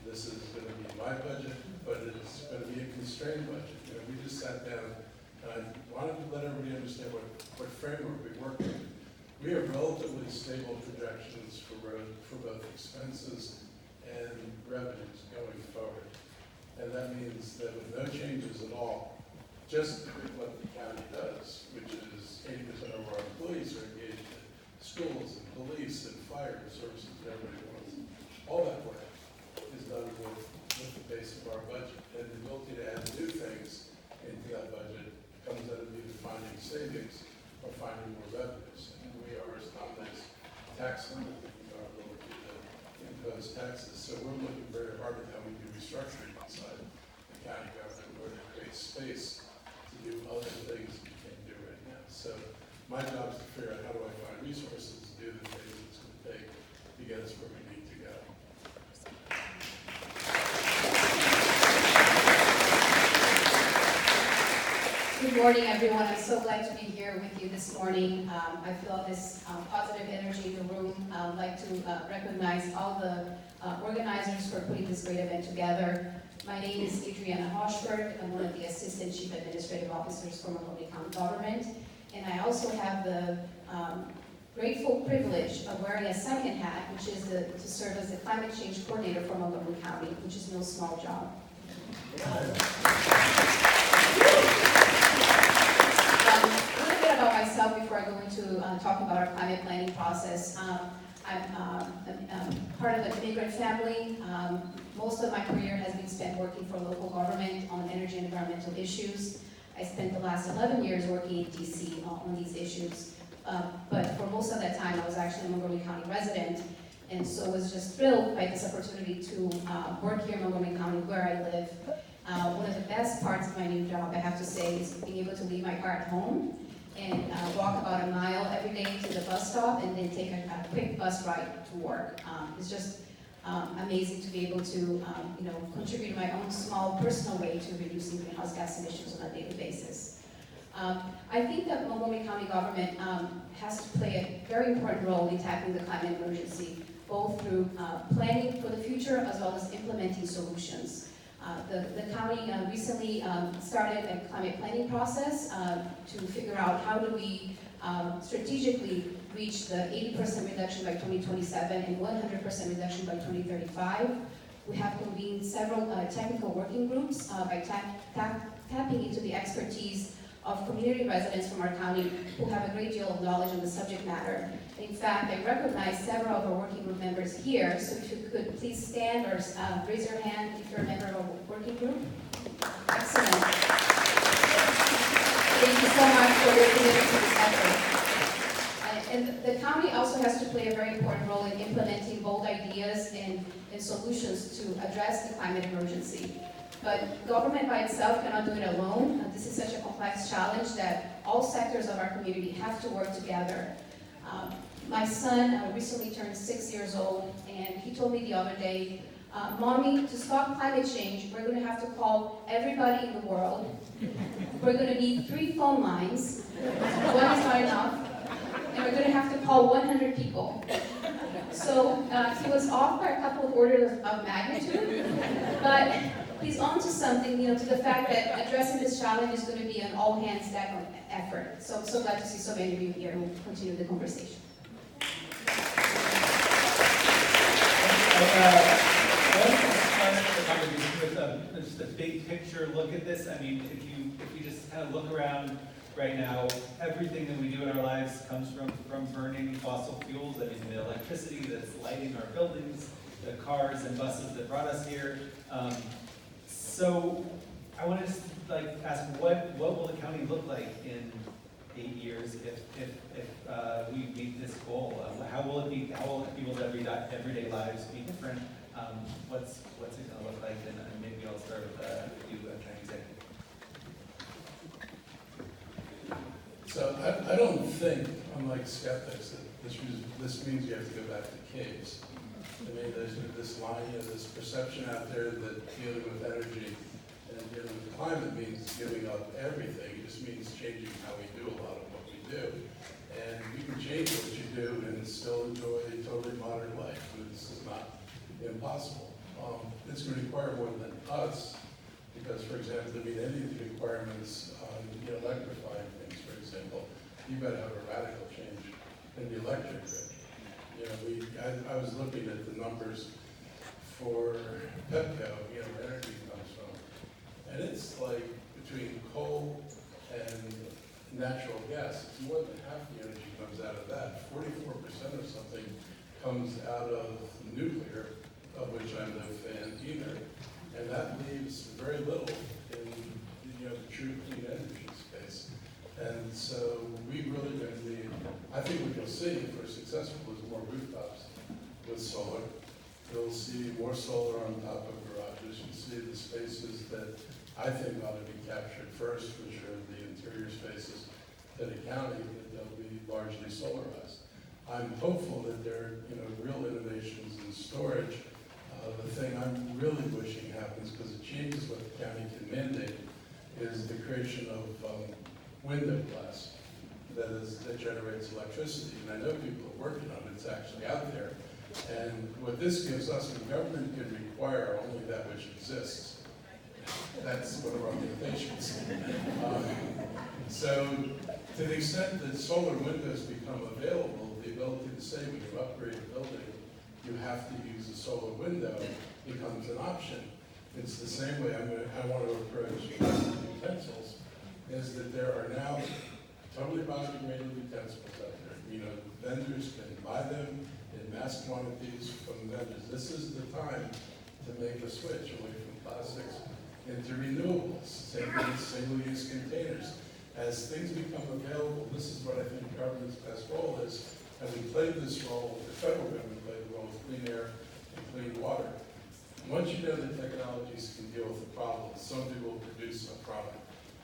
This is going to be my budget, but it's going to be a constrained budget. You know, we just sat down, and I wanted to let everybody understand what framework we work with. We have relatively stable projections for both expenses and revenues going forward. And that means that with no changes at all, just what the county does, which is 80% of our employees are engaged in schools and police and fire services that everybody wants. All that work is done with the base of our budget. And the ability to add new things into that budget comes out of either finding savings or finding more revenues. And we are, as Tom knows, tax limited in our ability to impose taxes. So we're looking very hard at how we do restructuring inside the county government in order to create space to do other things that you can't do right now. So my job is to figure out how do I find resources to do the things it's going to take to get us where we need to go. Good morning, everyone. I'm so glad to be here with you this morning. I feel this positive energy in the room. I'd like to recognize all the organizers for putting this great event together. My name is Adriana Hochberg. I'm one of the Assistant Chief Administrative Officers for Montgomery County Government. And I also have the grateful privilege of wearing a second hat, which is to serve as the Climate Change Coordinator for Montgomery County, which is no small job. A little bit about myself before I go into talking about our climate planning process. I'm part of an immigrant family. Most of my career has been spent working for local government on energy and environmental issues. I spent the last 11 years working in DC on these issues. But for most of that time, I was actually a Montgomery County resident, and so was just thrilled by this opportunity to work here in Montgomery County where I live. One of the best parts of my new job, I have to say, is being able to leave my car at home and walk about a mile every day to the bus stop and then take a quick bus ride to work. It's just amazing to be able to contribute my own small personal way to reducing greenhouse gas emissions on a daily basis. I think that Montgomery County government has to play a very important role in tackling the climate emergency, both through planning for the future as well as implementing solutions. The county recently started a climate planning process to figure out how do we strategically reach the 80% reduction by 2027 and 100% reduction by 2035. We have convened several technical working groups by tapping into the expertise of community residents from our county who have a great deal of knowledge on the subject matter. In fact, I recognize several of our working group members here, so if you could please stand or raise your hand if you're a member of a working group. Excellent. Thank you so much for your commitment to this effort. And the county also has to play a very important role in implementing bold ideas and solutions to address the climate emergency. But government by itself cannot do it alone. This is such a complex challenge that all sectors of our community have to work together. My son recently turned 6 years old, and he told me the other day, Mommy, to stop climate change, we're going to have to call everybody in the world. We're going to need 3 phone lines. One is not enough. And we're going to have to call 100 people. So he was off by a couple of orders of magnitude, but he's on to something, to the fact that addressing this challenge is going to be an all-hands-deck effort. So I'm so glad to see so many of you here. We'll continue the conversation. With just a big picture look at this. I mean, if you just kind of look around right now, everything that we do in our lives comes from burning fossil fuels. I mean, the electricity that's lighting our buildings, the cars and buses that brought us here. So I want to just ask, what will the county look like in 8 years if we meet this goal? How will people's everyday lives be different? What's it going to look like? And maybe I'll start with you, County Executive. So I don't think, unlike skeptics, that This means you have to go back to caves. I mean, there's this line, this perception out there that dealing with energy and dealing with climate means giving up everything. It just means changing how we do a lot of what we do. And you can change what you do and still enjoy a totally modern life. This is not impossible. It's going to require more than us, because, for example, to meet any of the requirements on electrifying things, for example, you've got to have a radical change in the electric grid. I was looking at the numbers for Pepco, where energy comes from, and it's like between coal and natural gas, it's more than half the energy comes out of that. 44% or something comes out of nuclear, of which I'm no fan either, and that leaves very little in the true clean energy space. And so we really going to need, I think what you'll see if we're successful is more rooftops with solar. You'll see more solar on top of garages. You'll see the spaces that I think ought to be captured first, which are the interior spaces in the county, that they'll be largely solarized. I'm hopeful that there are real innovations in storage. The thing I'm really wishing happens, because it changes what the county can mandate, is the creation of window glass that generates electricity. And I know people are working on it, it's actually out there. And what this gives us, the government can require only that which exists. That's one of our limitations. So to the extent that solar windows become available, the ability to say when you upgrade a building, you have to use a solar window becomes an option. It's the same way I want to approach plastic utensils, is that there are now totally biodegradable utensils out there. Vendors can buy them in mass quantities from vendors. This is the time to make a switch away from plastics into renewables. Same thing with single-use containers. As things become available, this is what I think government's best role is, and we played this role, the federal government played the role of clean air and clean water. Once you know the technologies can deal with the problem, somebody will produce a product.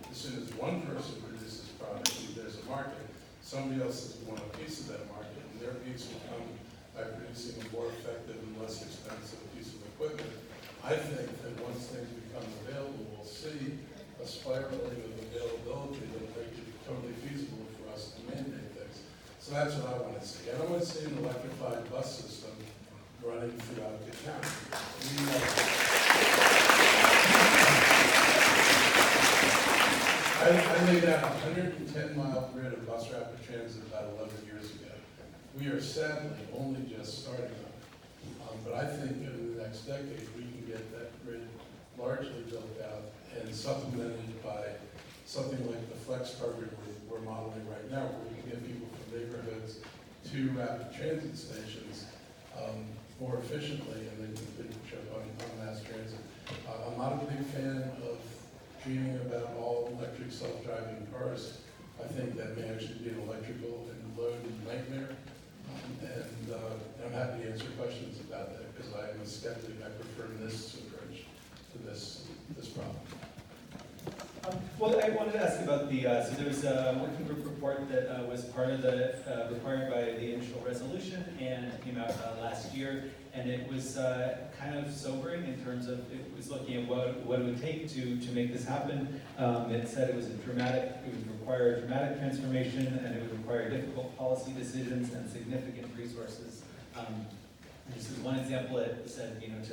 As soon as one person produces a product, there's a market, somebody else is want a piece of that market, and their piece will come by producing a more effective and less expensive piece of equipment. I think that once things become available, we'll see a spiraling of availability that will make it totally feasible for us to mandate things. So that's what I want to see. I don't want to see an electrified bus system running throughout the county. I laid out a 110-mile grid of bus rapid transit about 11 years ago. We are sadly only just starting on. But I think in the next decade, we can get that grid largely built out and supplemented by something like the flex program we're modeling right now, where we can get people from neighborhoods to rapid transit stations more efficiently, and then complete the trip on mass transit. I'm not a big fan of dreaming about all electric self-driving cars. I think that may actually be an electrical and load nightmare. And I'm happy to answer questions about that, because I am a skeptic. I prefer this approach to this problem. Well, I wanted to ask about the, so there was a working group report that was part of the, required by the initial resolution, and came out last year, and it was kind of sobering in terms of, it was looking at what it would take to make this happen. It said it would require a dramatic transformation, and it would require difficult policy decisions and significant resources. This is one example. It said, to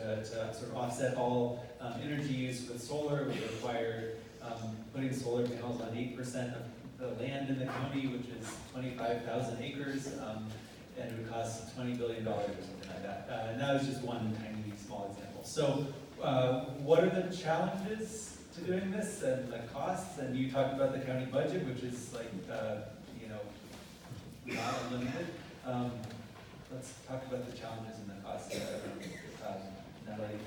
sort of offset all energy use with solar would require putting solar panels on 8% of the land in the county, which is 25,000 acres, and it would cost $20 billion or something like that. And that was just one tiny, small example. So what are the challenges to doing this and the costs? And you talked about the county budget, which is like, not unlimited. Let's talk about the challenges and the costs. Natali.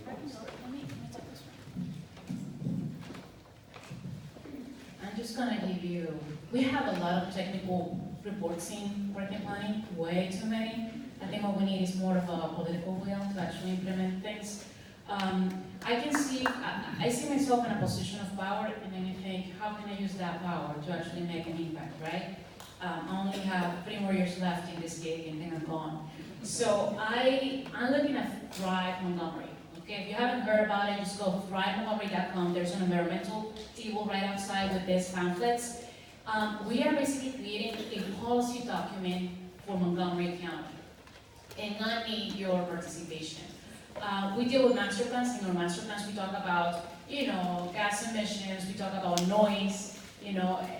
I'm just gonna give you, we have a lot of technical reports in working planning, way too many. I think what we need is more of a political will to actually implement things. I see myself in a position of power, and then you think, how can I use that power to actually make an impact, right? I only have 3 more years left in this gig and then I'm gone. So I'm looking at Thrive Montgomery. Okay, if you haven't heard about it, just go to thrivemontgomery.com. There's an environmental table right outside with these pamphlets. We are basically creating a policy document for Montgomery County, and I need your participation. We deal with master plans. In our master plans, we talk about, gas emissions, we talk about noise,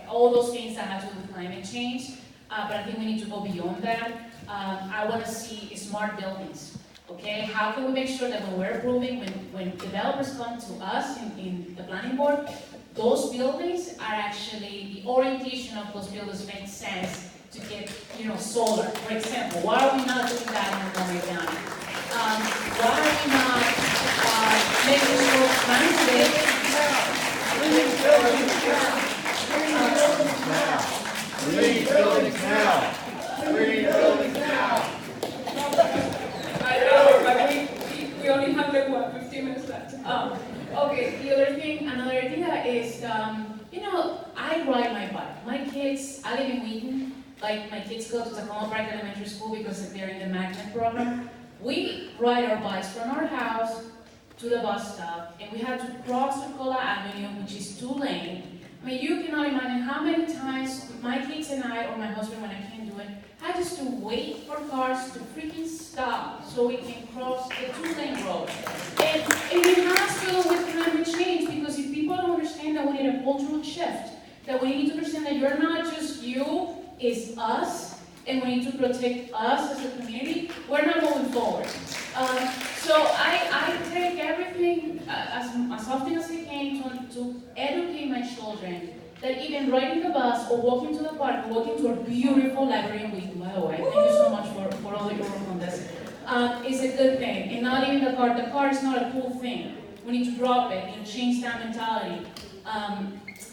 all those things that have to do with climate change. But I think we need to go beyond that. I want to see smart buildings. Okay, how can we make sure that when we're approving, when developers come to us in the planning board, those buildings are actually, the orientation of those buildings makes sense to get, solar, for example. Why are we not doing that in Montgomery County? Why are we not making sure transit? Green buildings now! Green buildings now! I know, but we only have like 15 minutes left. Okay, another thing that is, I ride my bike. My kids, I live in Wheaton, like my kids go to Tacoma Park Elementary School because they're in the magnet program. We ride our bikes from our house to the bus stop, and we have to cross Turcola Avenue, which is 2-lane. I mean, you cannot imagine how many times my kids and I, or my husband when I can't do it, had just to wait for cars to freaking stop so we can cross the 2-lane road. And it has to do with climate change, because if people don't understand that we need a cultural shift, that we need to understand that you're not just you, it's us, and we need to protect us as a community, we're not moving forward. So I take everything as often as I can to educate my children that even riding the bus or walking to the park or walking to a beautiful library in Wheaton, by the way, thank you so much for all your work on this, is a good thing. And not even the car. The car is not a cool thing. We need to drop it and change that mentality.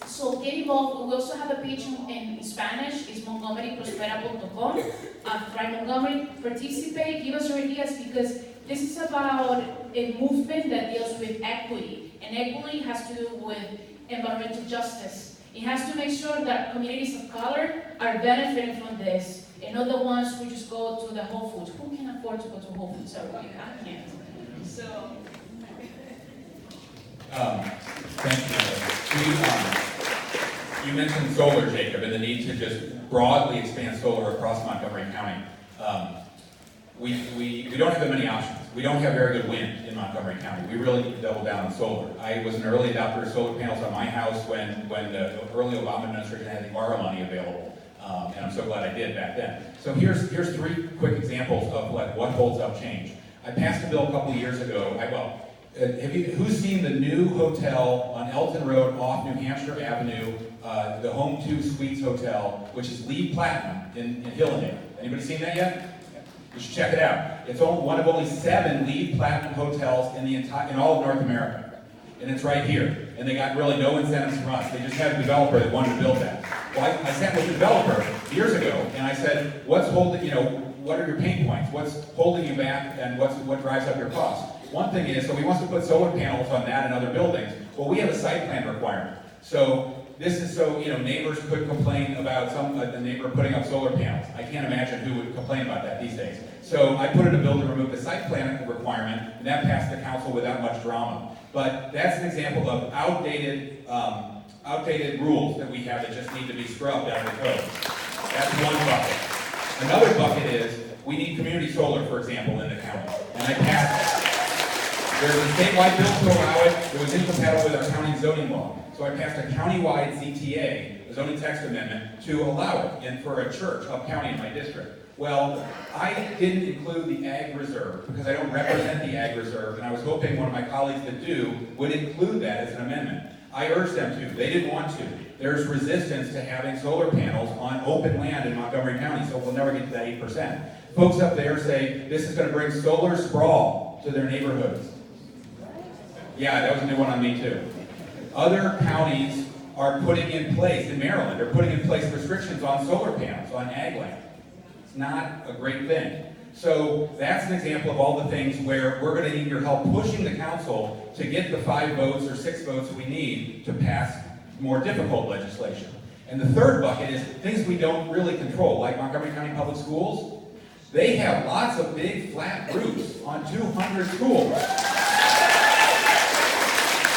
So get involved. We also have a page in Spanish. It's montgomeryprospera.com. Thrive Montgomery, participate, give us your ideas, because this is about a movement that deals with equity. And equity has to do with environmental justice. It has to make sure that communities of color are benefiting from this, and not the ones who just go to the Whole Foods. Who can afford to go to Whole Foods? Sorry, I can't. So. Thank you. You mentioned solar, Jacob, and the need to just broadly expand solar across Montgomery County. We don't have that many options. We don't have very good wind in Montgomery County. We really need to double down on solar. I was an early adopter of solar panels on my house when the early Obama administration had the ARA money available, and I'm so glad I did back then. So here's 3 quick examples of what holds up change. I passed a bill a couple years ago. Who's seen the new hotel on Elton Road off New Hampshire Avenue, the Home 2 Suites Hotel, which is LEED Platinum in Hillendale? Anybody seen that yet? You should check it out. It's one of only 7 LEED Platinum hotels in all of North America. And it's right here. And they got really no incentives from us. They just had a developer that wanted to build that. Well, I sat with the developer years ago, and I said, what are your pain points? What's holding you back, and what drives up your costs? One thing is, so he wants to put solar panels on that and other buildings. Well, we have a site plan requirement. So this is so, neighbors could complain about the neighbor putting up solar panels. I can't imagine who would complain about that these days. So I put in a bill to remove the site plan requirement, and that passed the council without much drama. But that's an example of outdated rules that we have that just need to be scrubbed out of the code. That's one bucket. Another bucket is, we need community solar, for example, in the county. And I passed, there's a statewide bill to allow it. It was incompatible with our county zoning law. So I passed a countywide ZTA, a zoning text amendment, to allow it for a church up county in my district. Well, I didn't include the ag reserve because I don't represent the ag reserve, and I was hoping one of my colleagues that do would include that as an amendment. I urged them to. They didn't want to. There's resistance to having solar panels on open land in Montgomery County, so we'll never get to that 8%. Folks up there say this is going to bring solar sprawl to their neighborhoods. Yeah, that was a new one on me too. Other counties are putting in place, in Maryland, they're putting in place restrictions on solar panels, on ag land. It's not a great thing. So that's an example of all the things where we're going to need your help pushing the council to get the 5 votes or 6 votes we need to pass more difficult legislation. And the third bucket is things we don't really control, like Montgomery County Public Schools. They have lots of big flat roofs on 200 schools.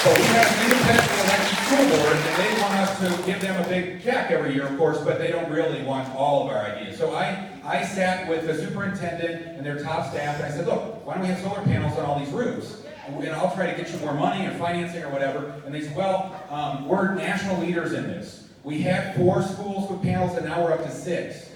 So we have an independently elected school board, and they want us to give them a big check every year, of course, but they don't really want all of our ideas. So I sat with the superintendent and their top staff, and I said, look, why don't we have solar panels on all these roofs? And I'll try to get you more money or financing or whatever. And they said, well, we're national leaders in this. We had 4 schools with panels, and now we're up to 6.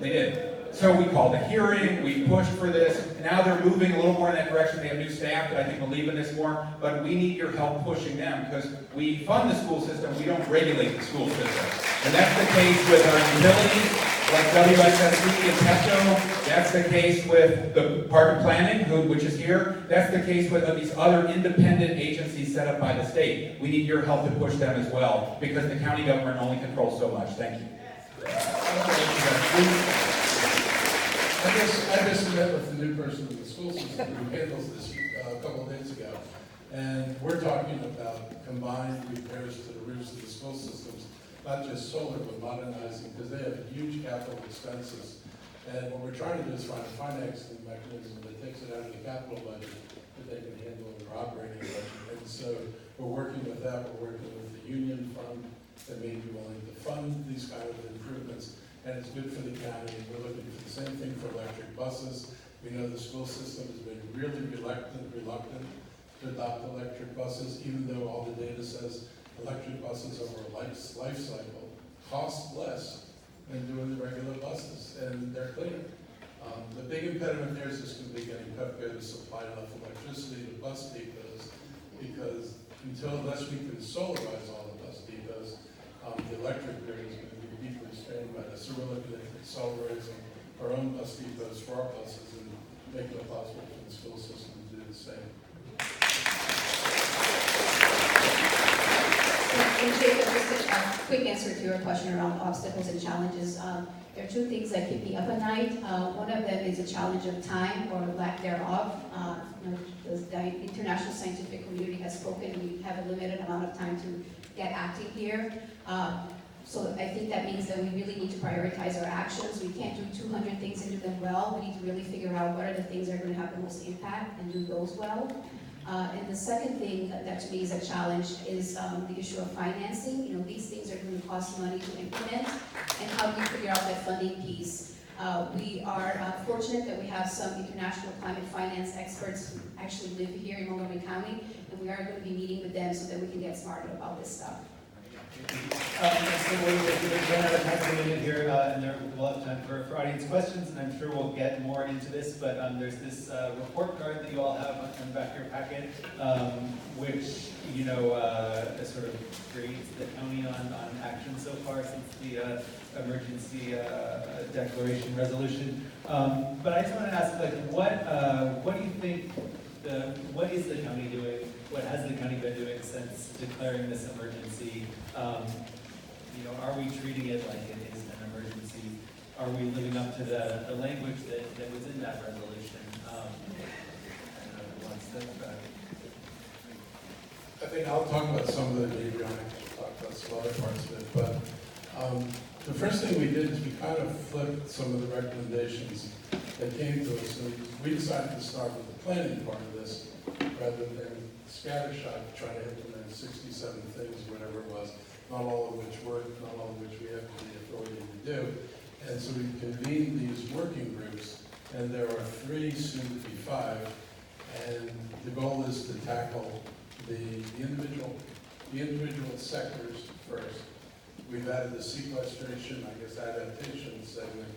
They did. So we called a hearing, we pushed for this. Now they're moving a little more in that direction. They have new staff that I think believe in this more, but we need your help pushing them because we fund the school system, we don't regulate the school system. And that's the case with our utilities, like WSSC and Petro. That's the case with the Department of Planning, which is here. That's the case with these other independent agencies set up by the state. We need your help to push them as well because the county government only controls so much. Thank you. I just met with the new person in the school system who handles this a couple of days ago. And we're talking about combined repairs to the roofs of the school systems, not just solar, but modernizing, because they have huge capital expenses. And what we're trying to do is find a financing mechanism that takes it out of the capital budget that they can handle in their operating budget. And so we're working with that. We're working with the union fund that may be willing to fund these kind of improvements. And it's good for the county. We're looking for the same thing for electric buses. We know the school system has been really reluctant to adopt electric buses, even though all the data says electric buses over a life cycle cost less than doing the regular buses, and they're cleaner. The big impediment there is just going to be getting Pepco to supply enough electricity to bus depots, because unless we can solarize all the bus depots, the electric grid is going to be deeply strained by this. So we're looking at accelerating our own bus depots for our buses and making it possible for the school system to do the same. And Jacob, just a quick answer to your question around obstacles and challenges. There are 2 things that keep me up at night. One of them is a challenge of time or lack thereof. The international scientific community has spoken. We have a limited amount of time to get active here. So I think that means that we really need to prioritize our actions. We can't do 200 things and do them well. We need to really figure out what are the things that are going to have the most impact and do those well. And the second thing that to me is a challenge is the issue of financing. These things are going to cost money to implement, and how do we figure out that funding piece? We are fortunate that we have some international climate finance experts who actually live here in Montgomery County, and we are going to be meeting with them so that we can get smarter about this stuff. So we're going to run out of time for a minute here, and we'll have time for audience questions, and I'm sure we'll get more into this, but there's this report card that you all have on the back of your packet, which, sort of grades the county on action so far since the emergency declaration resolution. But I just want to ask, what do you think, what is the county doing? What has the county been doing since declaring this emergency? Are we treating it like it is an emergency? Are we living up to the language that was in that resolution? I think I'll talk about some of the Adriana will talk about some other parts of it, but the first thing we did is we kind of flipped some of the recommendations that came to us, and we decided to start with the planning part of this rather than scattershot trying to implement 67 things, whatever it was, not all of which work, not all of which we have the authority to do. And so we convened these working groups, and there are 3, soon to be 5, and the goal is to tackle the individual sectors first. We've added the sequestration, adaptation segment,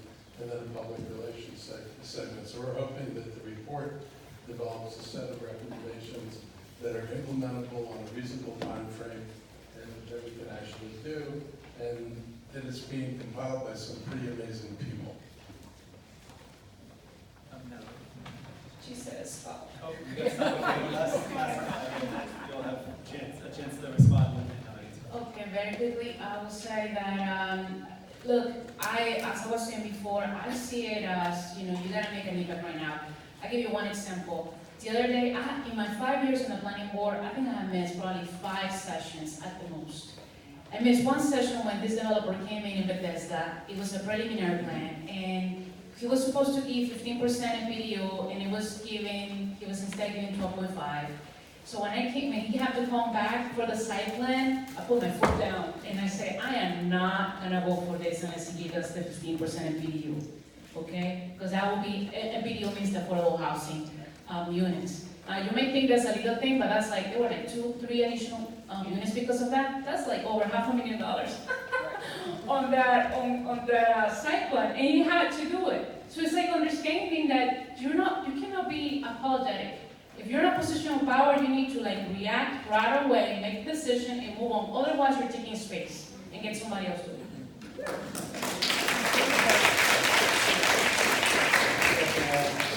and then a public relations segment. So we're hoping that the report develops a set of recommendations that are implementable on a reasonable time frame and that we can actually do, and that it's being compiled by some pretty amazing people. No. She says, Oh, you guys stop. Okay, last you'll have a chance to respond when okay, very quickly, I will say that, look, as I was saying before, I see it as, you gotta make an impact right now. I'll give you one example. The other day, in my 5 years on the planning board, I think I have missed probably 5 sessions at the most. I missed one session when this developer came in Bethesda. It was a preliminary plan, and he was supposed to give 15% in PDO, and he was instead giving 12.5. So when he had to come back for the site plan, I put my foot down, and I said, I am not gonna vote for this unless he gives us the 15% in PDU, okay? Because that will be, and PDU means the affordable housing units. You may think that's a little thing, but that's like, there were like 2-3 additional units because of that. That's like over $500,000 on that site plan, and you had to do it. So it's like understanding that you cannot be apologetic. If you're in a position of power, you need to like react right away, make a decision, and move on. Otherwise, you're taking space and get somebody else to do it.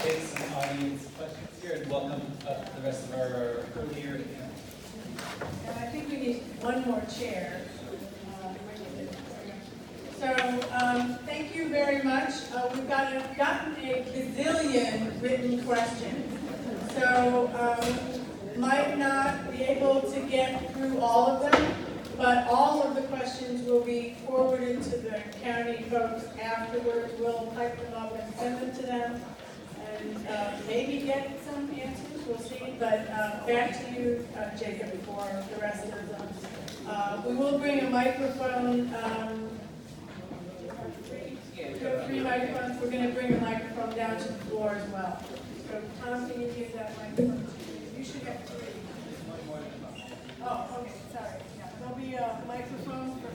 Take some audience questions here and welcome the rest of our crew here. And I think we need one more chair. So thank you very much. We've gotten a gazillion written questions. So might not be able to get through all of them, but all of the questions will be forwarded to the county folks afterwards. We'll type them up and send them to them, and maybe get some answers. We'll see. But back to you, Jacob, for the rest of them. We will bring a microphone. We have 3 microphones. We're going to bring a microphone down to the floor as well. So Tom, can you use that microphone? You should have 3. Oh, okay, sorry. Yeah, there'll be a microphone for.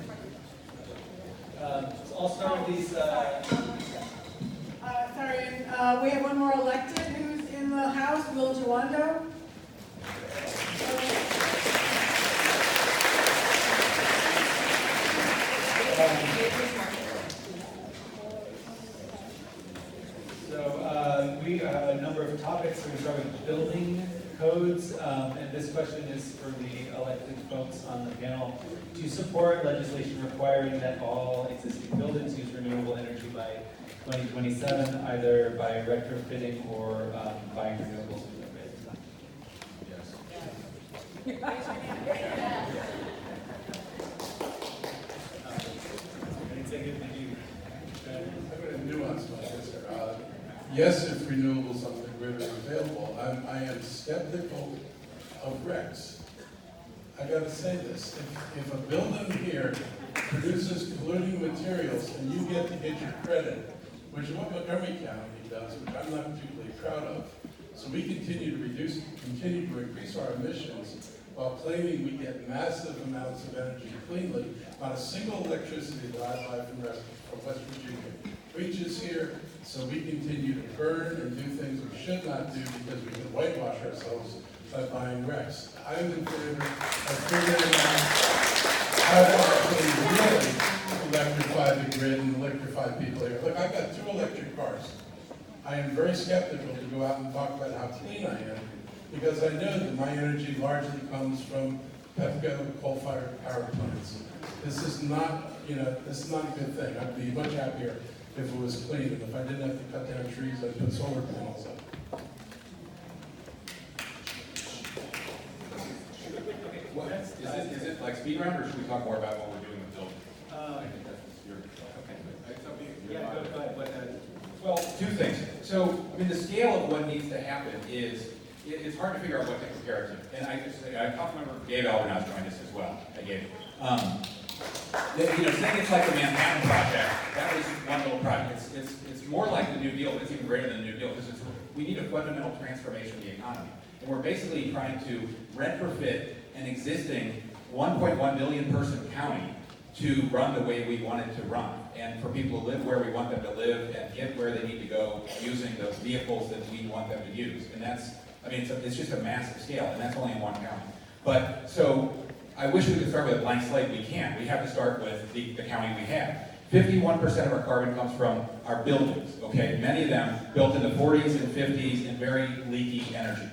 So I'll start with these. Sorry, and we have one more elected who's in the House, Will Jawando. We have a number of topics. We're going to start with building codes, and this question is for the elected folks on the panel. Do you support legislation requiring that all existing buildings use renewable energy by 2027, either by retrofitting or buying renewables from the grid? Yes. I'm going to nuance my answer. Yes, if renewables on the grid are available. I am skeptical of RECs. I got to say this. If a building here produces polluting materials and you get to get your credit, which is what Montgomery County does, which I'm not particularly proud of, so we continue to increase our emissions while claiming we get massive amounts of energy cleanly. Not a single electricity that I buy from West Virginia reaches here, so we continue to burn and do things we should not do because we can whitewash ourselves by buying RECs. I'm in favor of figuring out how to really electrify the grid and electrify people here. Look, I've got 2 electric cars. I am very skeptical to go out and talk about how clean I am because I know that my energy largely comes from PEPCO coal-fired power plants. This is not, this is not a good thing. I'd be much happier if it was clean, and if I didn't have to cut down trees, I'd put solar panels up. Is it like speed round, or should we talk more about what we're doing with building? I think that's your, Yeah, go ahead. Well, 2 things. So, I mean, the scale of what needs to happen is, it's hard to figure out what to compare it to. And I just, Councilmember Dave Albert's joined us as well. Saying it's like the Manhattan Project, that was one little project. It's more like the New Deal, but it's even greater than the New Deal, because we need a fundamental transformation of the economy. And we're basically trying to retrofit an existing 1.1 million person county to run the way we want it to run, and for people to live where we want them to live and get where they need to go using the vehicles that we want them to use. And that's, it's just a massive scale, and that's only in one county. But, so, I wish we could start with a blank slate. We can't. We have to start with the county we have. 51% of our carbon comes from our buildings, okay? Many of them built in the 40s and 50s and very leaky energy.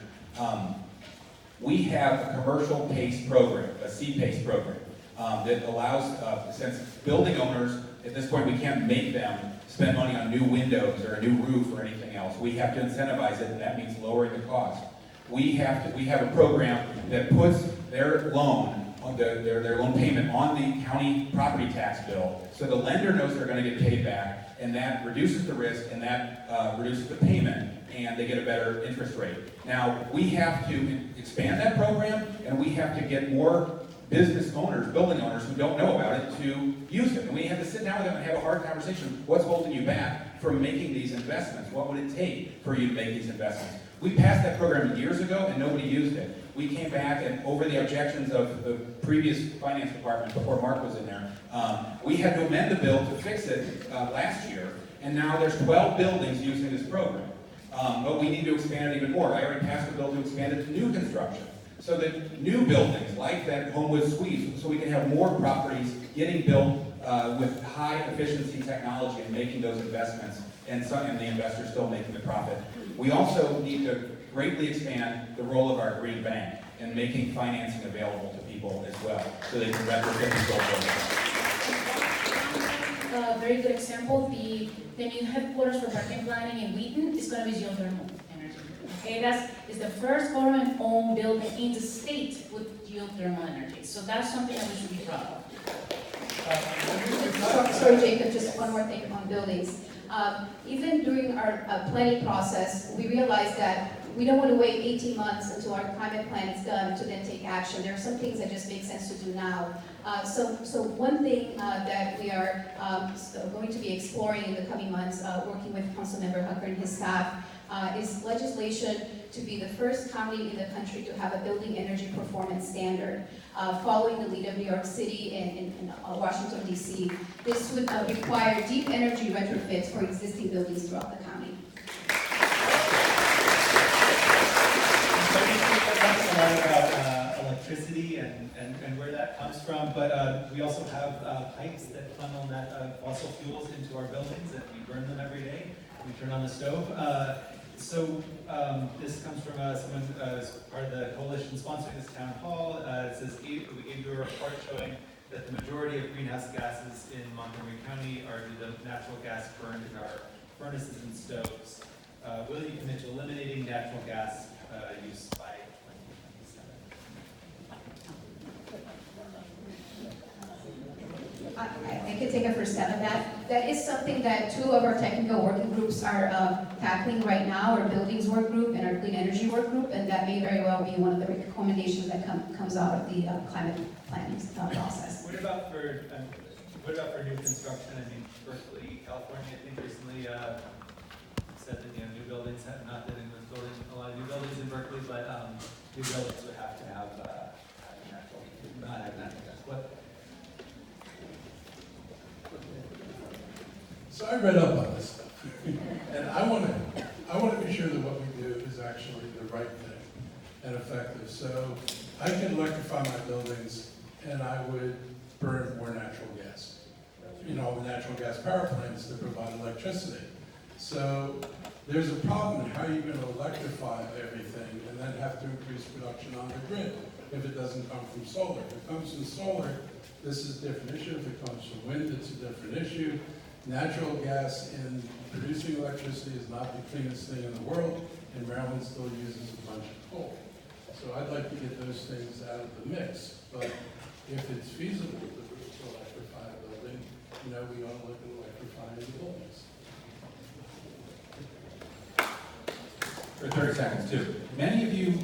We have a commercial PACE program, a C-PACE program, that allows, since building owners, at this point we can't make them spend money on new windows or a new roof or anything else. We have to incentivize it, and that means lowering the cost. We have a program that puts their loan on their loan payment on the county property tax bill, so the lender knows they're going to get paid back, and that reduces the risk, and that reduces the payment, and they get a better interest rate. Now, we have to expand that program, and we have to get more business owners, building owners who don't know about it to use it. And we have to sit down with them and have a hard conversation. What's holding you back from making these investments? What would it take for you to make these investments? We passed that program years ago and nobody used it. We came back and over the objections of the previous finance department before Mark was in there, we had to amend the bill to fix it last year, and now there's 12 buildings using this program. But we need to expand it even more. I already passed the bill to expand it to new construction. So that new buildings like that Homewood Suites, so we can have more properties getting built with high efficiency technology and making those investments, and the investors still making the profit. We also need to greatly expand the role of our green bank and making financing available to people as well, so they can retrofit and so forth. A very good example, the new headquarters for parking planning in Wheaton is going to be geothermal energy. Okay, that is the first government-owned building in the state with geothermal energy. So that's something that we should be proud of. Sorry, Jacob, just one more thing on buildings. Even during our planning process, we realized that we don't want to wait 18 months until our climate plan is done to then take action. There are some things that just make sense to do now. So one thing that we are going to be exploring in the coming months, working with Councilmember Hucker and his staff, is legislation to be the first county in the country to have a building energy performance standard, following the lead of New York City and Washington, D.C. This would require deep energy retrofits for existing buildings throughout the county. A lot about electricity and where that comes from, but we also have pipes that funnel that fossil fuels into our buildings, and we burn them every day. We turn on the stove. This comes from someone as part of the coalition sponsoring this town hall. It says, we gave you a report showing that the majority of greenhouse gases in Montgomery County are due to natural gas burned in our furnaces and stoves. Will you commit to eliminating natural gas use by 2027? I can take a first step at that. That is something that two of our technical working groups are tackling right now, our buildings work group and our clean energy work group, and that may very well be one of the recommendations that comes out of the climate planning process. What about for new construction? I mean, Berkeley, California, I think recently said that new buildings have not been building a lot of new buildings in Berkeley, but new buildings would have to have not have natural gas. What? So I read up on this stuff, and I want to be sure that what we do is actually the right thing and effective. So I can electrify my buildings, and I would burn more natural gas. The natural gas power plants that provide electricity. So there's a problem in how you're going to electrify everything and then have to increase production on the grid if it doesn't come from solar. If it comes from solar, this is a different issue. If it comes from wind, it's a different issue. Natural gas in producing electricity is not the cleanest thing in the world, and Maryland still uses a bunch of coal. So I'd like to get those things out of the mix. But if it's feasible to electrify a building, we ought to look at electrifying the buildings. For 30 seconds too. Many of you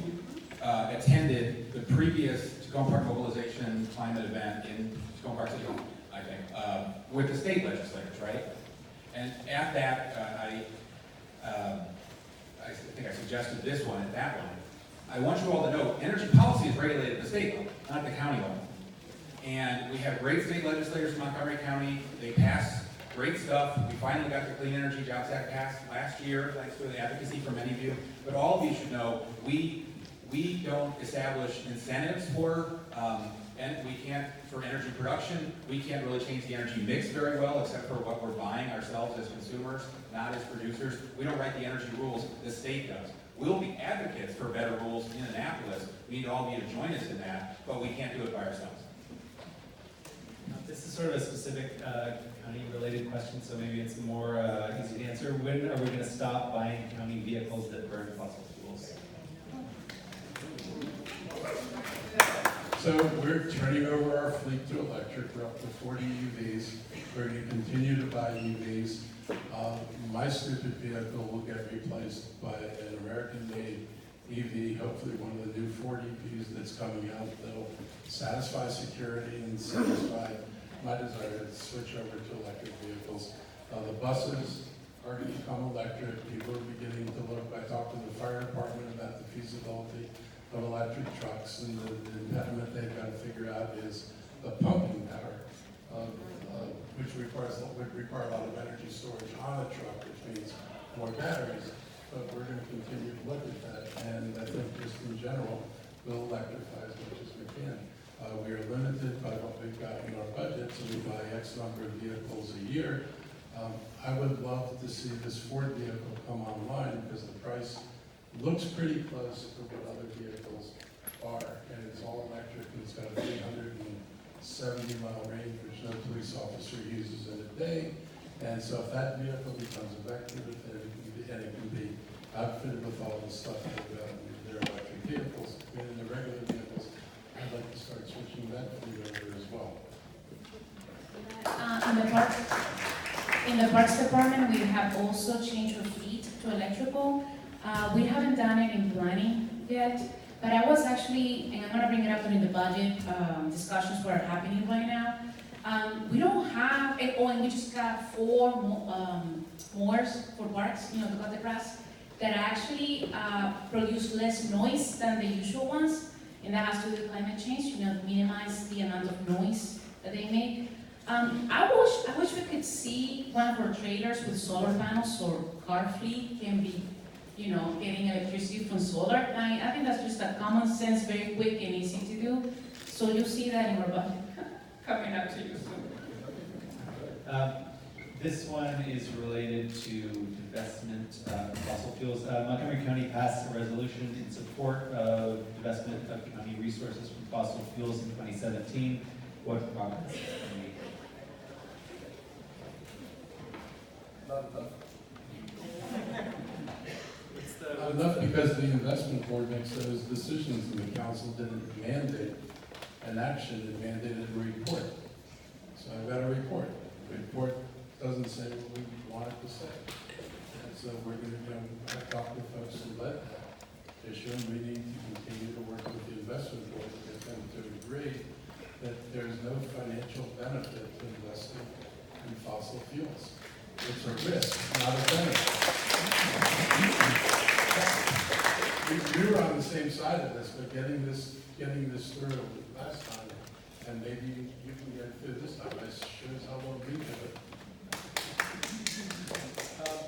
attended the previous Tacoma Park Mobilization Climate event in Tacoma Park City Hall, I think, with the state legislators, right? And at that, I think I suggested this one and that one. I want you all to know, energy policy is regulated at the state level, not at the county level. And we have great state legislators in Montgomery County. They pass great stuff. We finally got the Clean Energy Jobs Act passed last year, thanks to the advocacy from many of you. But all of you should know, we don't establish incentives for, and we can't, for energy production. We can't really change the energy mix very well, except for what we're buying ourselves as consumers, not as producers. We don't write the energy rules, the state does. We'll be advocates for better rules in Annapolis. We need all of you to join us in that, but we can't do it by ourselves. This is sort of a specific county-related question, so maybe it's more easy to answer. When are we going to stop buying county vehicles that burn fossil fuels? So we're turning over our fleet to electric. We're up to 40 EVs. We're going to continue to buy EVs. My stupid vehicle will get replaced by an American-made EV, hopefully one of the new Ford EVs that's coming out that'll satisfy security and satisfy my desire to switch over to electric vehicles. The buses are going to become electric. People are beginning to look. I talked to the fire department about the feasibility of electric trucks, and the impediment they've got to figure out is the pumping power, which would require a lot of energy storage on a truck, which means more batteries. But we're going to continue to look at that, and I think just in general, we'll electrify as much as we can. We are limited by what we've got in our budget, so we buy X number of vehicles a year. I would love to see this Ford vehicle come online because the price looks pretty close to what other vehicles are, and it's all electric, and it's got a 370-mile range, which no police officer uses in a day. And so if that vehicle becomes effective, and it can be outfitted with all the stuff that they're electric vehicles, and in the regular vehicles, I'd like to start switching that fleet over as well. In the Parks Department, we have also changed our fleet to electrical. We haven't done it in planning yet, but I was actually, and I'm going to bring it up during the budget discussions that are happening right now. We don't have, and we just got 4 mowers for parks, to cut the grass, that actually produce less noise than the usual ones, and that has to do with climate change, minimize the amount of noise that they make. I wish we could see one of our trailers with solar panels or car fleet can be, getting electricity from solar. I think that's just a common sense, very quick and easy to do. So you'll see that in our budget coming up to you soon. This one is related to divestment of fossil fuels. Montgomery County passed a resolution in support of divestment of county resources from fossil fuels in 2017. What progress have we made? Enough because the investment board makes those decisions, and the council didn't mandate an action, it mandated a report. So I've got a report. The report doesn't say what we want it to say. And so we're going to, I talked to folks who led that issue, and we need to continue to work with the investment board to get them to agree that there's no financial benefit to investing in fossil fuels. It's a risk, not a benefit. We were on the same side of this, but getting this through last time, and maybe you can get it through this time. I sure as hell won't be to it.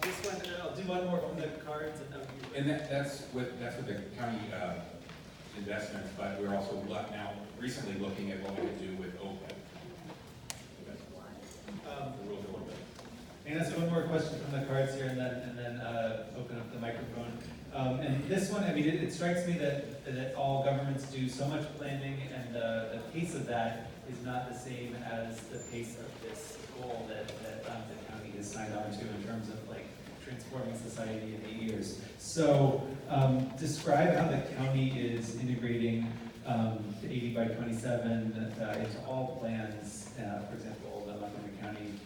This one, I'll do one more from the cards. And that's with the county investments, but we're also now recently looking at what we could do with OPEB. And that's one more question from the cards here, and then open up the microphone. And this one, it strikes me that all governments do so much planning, and the pace of that is not the same as the pace of this goal that the county has signed on to in terms of transforming society in 8 years. So describe how the county is integrating the 80 by 27 into all plans. For example, the Montgomery County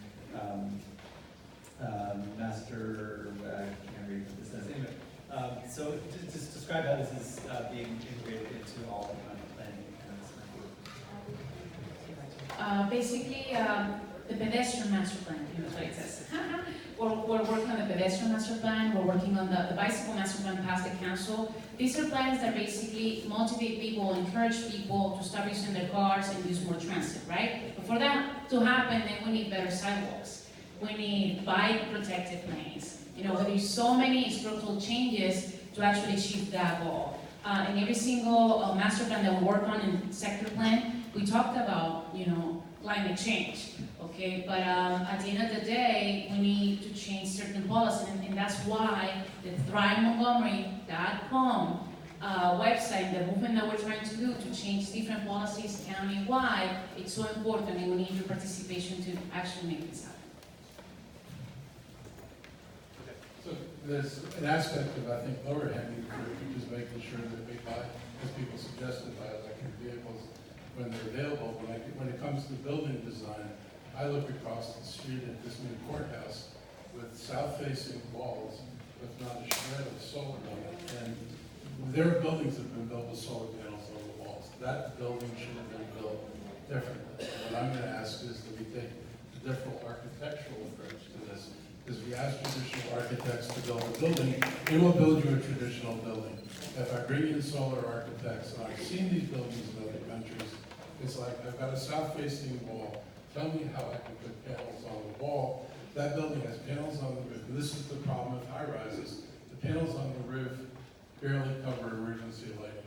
master, I can't read what this says. Anyway, so just describe how this is being integrated into all the county planning. Basically, the pedestrian master plan, that's what it says. We're working on the pedestrian master plan, we're working on the bicycle master plan past the council. These are plans that basically motivate people, encourage people to start using their cars and use more transit, right? But for that to happen, then we need better sidewalks. We need bike protected lanes. There's so many structural changes to actually achieve that goal. In every single master plan that we work on in sector plan, we talked about, climate change, okay? But at the end of the day, we need to change certain policies, and that's why the thrivemontgomery.com website, the movement that we're trying to do to change different policies county-wide, it's so important, and we need your participation to actually make this happen. So there's an aspect of, I think, lower hanging fruit, which is making sure that we buy, as people suggested, buy electric vehicles. when they're available. When it comes to building design, I look across the street at this new courthouse with south-facing walls with not a shred of solar on it. And there are buildings that have been built with solar panels on the walls. That building should have been built differently. What I'm going to ask is that we take a different architectural approach to this. Because if you ask traditional architects to build a building, they will build you a traditional building. If I bring in solar architects, and I've seen these buildings in other countries, it's like, I've got a south-facing wall. Tell me how I can put panels on the wall. That building has panels on the roof. And this is the problem with high-rises. The panels on the roof barely cover emergency lighting.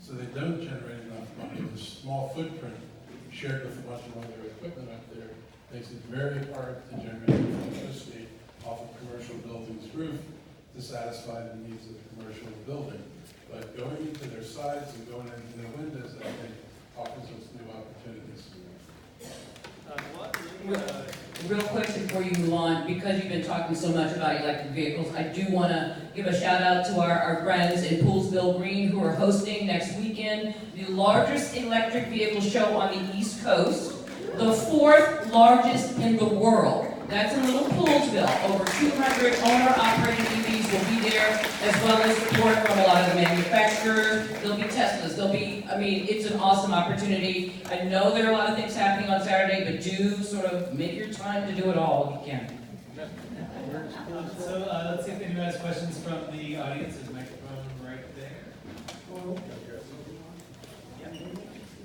So they don't generate enough money. The small footprint shared with a bunch of other equipment up there makes it very hard to generate electricity off a commercial building's roof to satisfy the needs of the commercial building. But going into their sides and going into their windows, I think, offers us new opportunities. Real quick before you move on, because you've been talking so much about electric vehicles, I do want to give a shout out to our friends in Poolsville Green who are hosting next weekend the largest electric vehicle show on the East Coast, the 4th largest in the world. That's in Little Poolsville. Over 200 owner-operated EVs will be there, as well as support from a lot of the manufacturers. There'll be Teslas. There'll be, I mean, it's an awesome opportunity. I know there are a lot of things happening on Saturday, but do sort of make your time to do it all if you can. So let's see if anyone has questions from the audience. There's a microphone right there.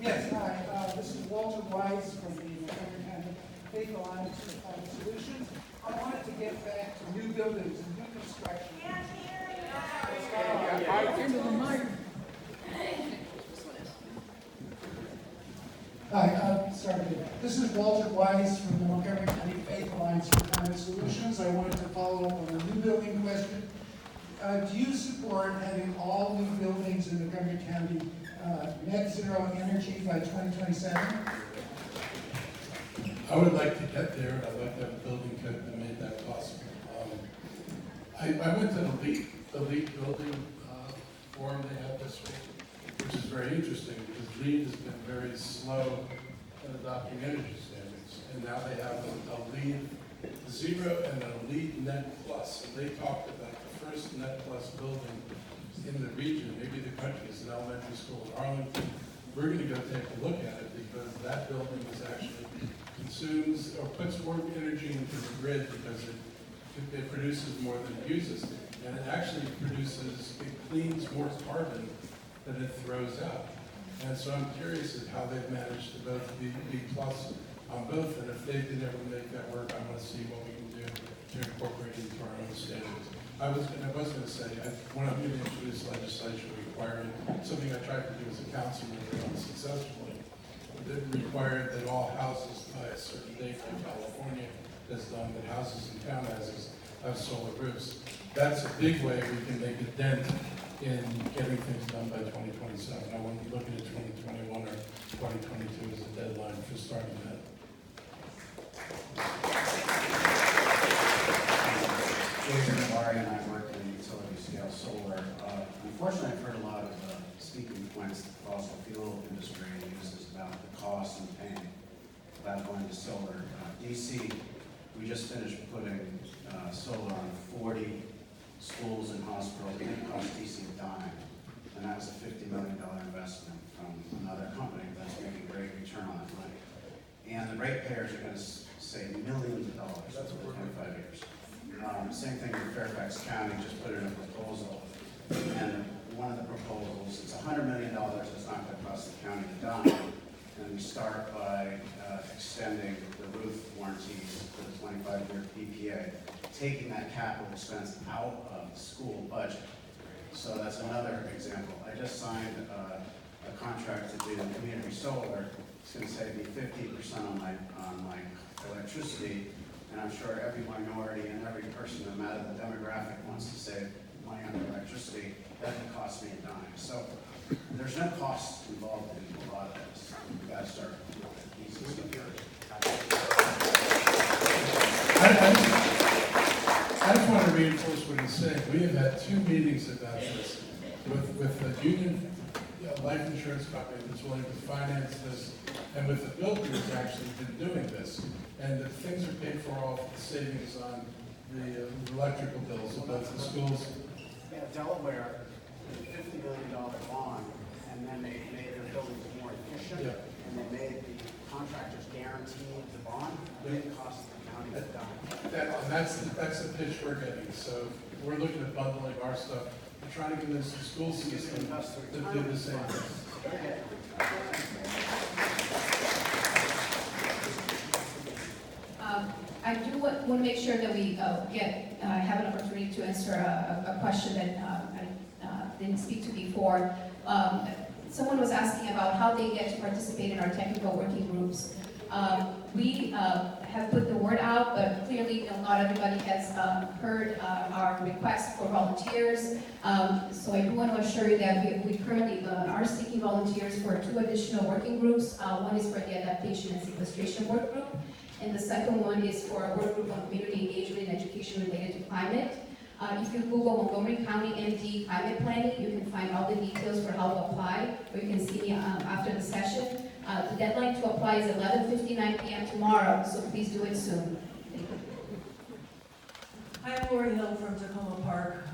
Yes, hi. This is Walter Weiss from the Montgomery County Faith Alliance for Climate Solutions. I wanted to get back to new buildings and new construction. Hi, sorry. This is Walter Weiss from the Montgomery County Faith Alliance for Climate Solutions. I wanted to follow up on the new building question. Do you support having all new buildings in Montgomery County net zero energy by 2027? I would like to get there, and I'd like to have a building code that made that possible. I went to the LEED building forum they had this week, which is very interesting because LEED has been very slow in adopting energy standards. And now they have a LEED Zero and a LEED Net Plus. And they talked about the first Net Plus building in the region, maybe the country. Is an elementary school in Arlington. We're going to go take a look at it because that building is actually consumes or puts more energy into the grid because it produces more than it uses. And it actually it cleans more carbon than it throws out. And so I'm curious at how they've managed to both be plus on both. And if they can ever make that work, I want to see what we can do to incorporate it into our own standards. I was going to say, when I'm going to introduce legislation requiring something I tried to do as a council member unsuccessfully, that required that all houses by a certain date, like California has done, that houses and townhouses have solar roofs. That's a big way we can make a dent in getting things done by 2027. I wouldn't be looking at 2021 or 2022 as a deadline for starting that. Jason Navari and I work in utility scale solar. Unfortunately, I've heard a lot of speaking points that the fossil fuel industry uses about the cost and pain about going to solar. DC, we just finished putting solar on 40 schools and hospitals. It didn't cost DC a dime, and that was a $50 million investment from another company that's making great return on that money. And the ratepayers are going to save millions of dollars over 25 years. Same thing with Fairfax County, just put in a proposal, and one of the proposals is $100 million. It's not going to cost the county a dime, and we start by extending the roof warranties for the 25-year PPA, taking that capital expense out of the school budget. So that's another example. I just signed a contract to do community solar. It's going to save me 50% on my electricity. And I'm sure every minority and every person, no matter the demographic, wants to save money on their electricity. That doesn't cost me a dime. So there's no cost involved in a lot of this. We've got to start easy stuff first. I just want to reinforce what he's saying. We have had 2 meetings about this with the union life insurance company that's willing to finance this, and with the builders actually been doing this. And the things are paid for off the savings on the electrical bills of both the schools. Yeah, Delaware did a $50 million bond, and then they made their buildings more efficient, and they made the contractors guarantee the bond, but it didn't cost the county a dime. And that's the pitch we're getting. So we're looking at bundling our stuff. We're trying to convince the school system to do the same thing. I do want to make sure that we have an opportunity to answer a question that I didn't speak to before. Someone was asking about how they get to participate in our technical working groups. We have put the word out, but clearly not everybody has heard our request for volunteers. So I do want to assure you that we currently are seeking volunteers for 2 additional working groups. One is for the adaptation and sequestration work group, and the second one is for a work group on community engagement and education related to climate. If you Google Montgomery County MD climate planning, you can find all the details for how to apply, or you can see me after the session. The deadline to apply is 11:59 p.m. tomorrow, so please do it soon. Hi, I'm Lori Hill from Tacoma Park.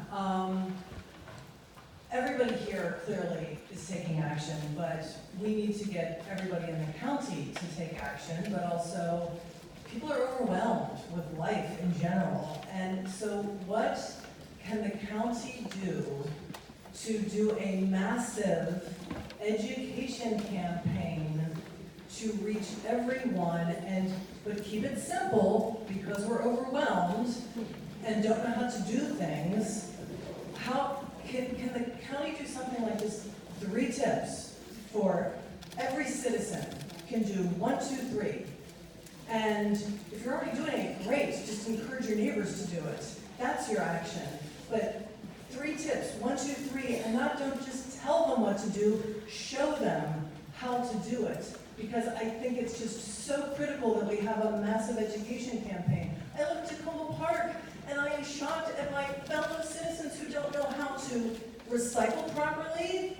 Everybody here clearly is taking action, but we need to get everybody in the county to take action, but also people are overwhelmed with life in general. And so what can the county do a massive education campaign to reach everyone, but keep it simple because we're overwhelmed and don't know how to do things? How can the county do something like this? 3 tips for every citizen can do 1, 2, 3. And if you're already doing it, great, just encourage your neighbors to do it. That's your action. But 3 tips, 1, 2, 3, and don't just tell them what to do, show them how to do it. Because I think it's just so critical that we have a massive education campaign. I live in Tacoma Park, and I am shocked at my fellow citizens who don't know how to recycle properly,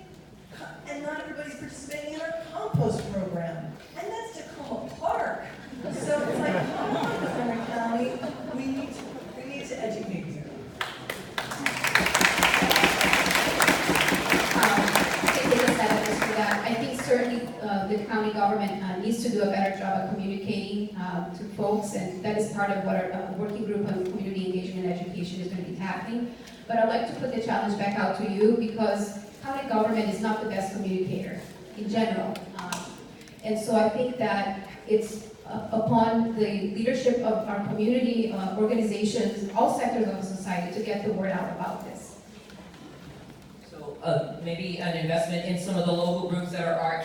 and not everybody's participating in our compost program. And that's Tacoma Park. So it's like, come on, Montgomery County, we need to educate you. I think certainly the county government needs to do a better job of communicating to folks, and that is part of what our working group on community engagement and education is going to be tackling. But I'd like to put the challenge back out to you, because county government is not the best communicator in general. And so I think that it's upon the leadership of our community organizations, all sectors of society, to get the word out about this. Maybe an investment in some of the local groups that are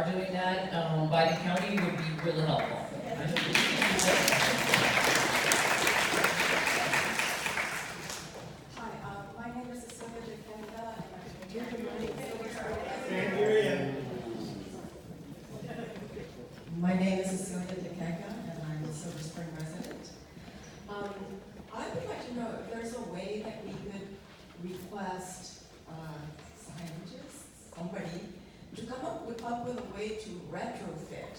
doing that by the county would be really helpful. Hi, my name is Cecilia DeCanda, My name is Cecilia DeCanda, and I'm a Silver Spring resident. I would like to know if there's a way that we could request somebody to come up with a way to retrofit.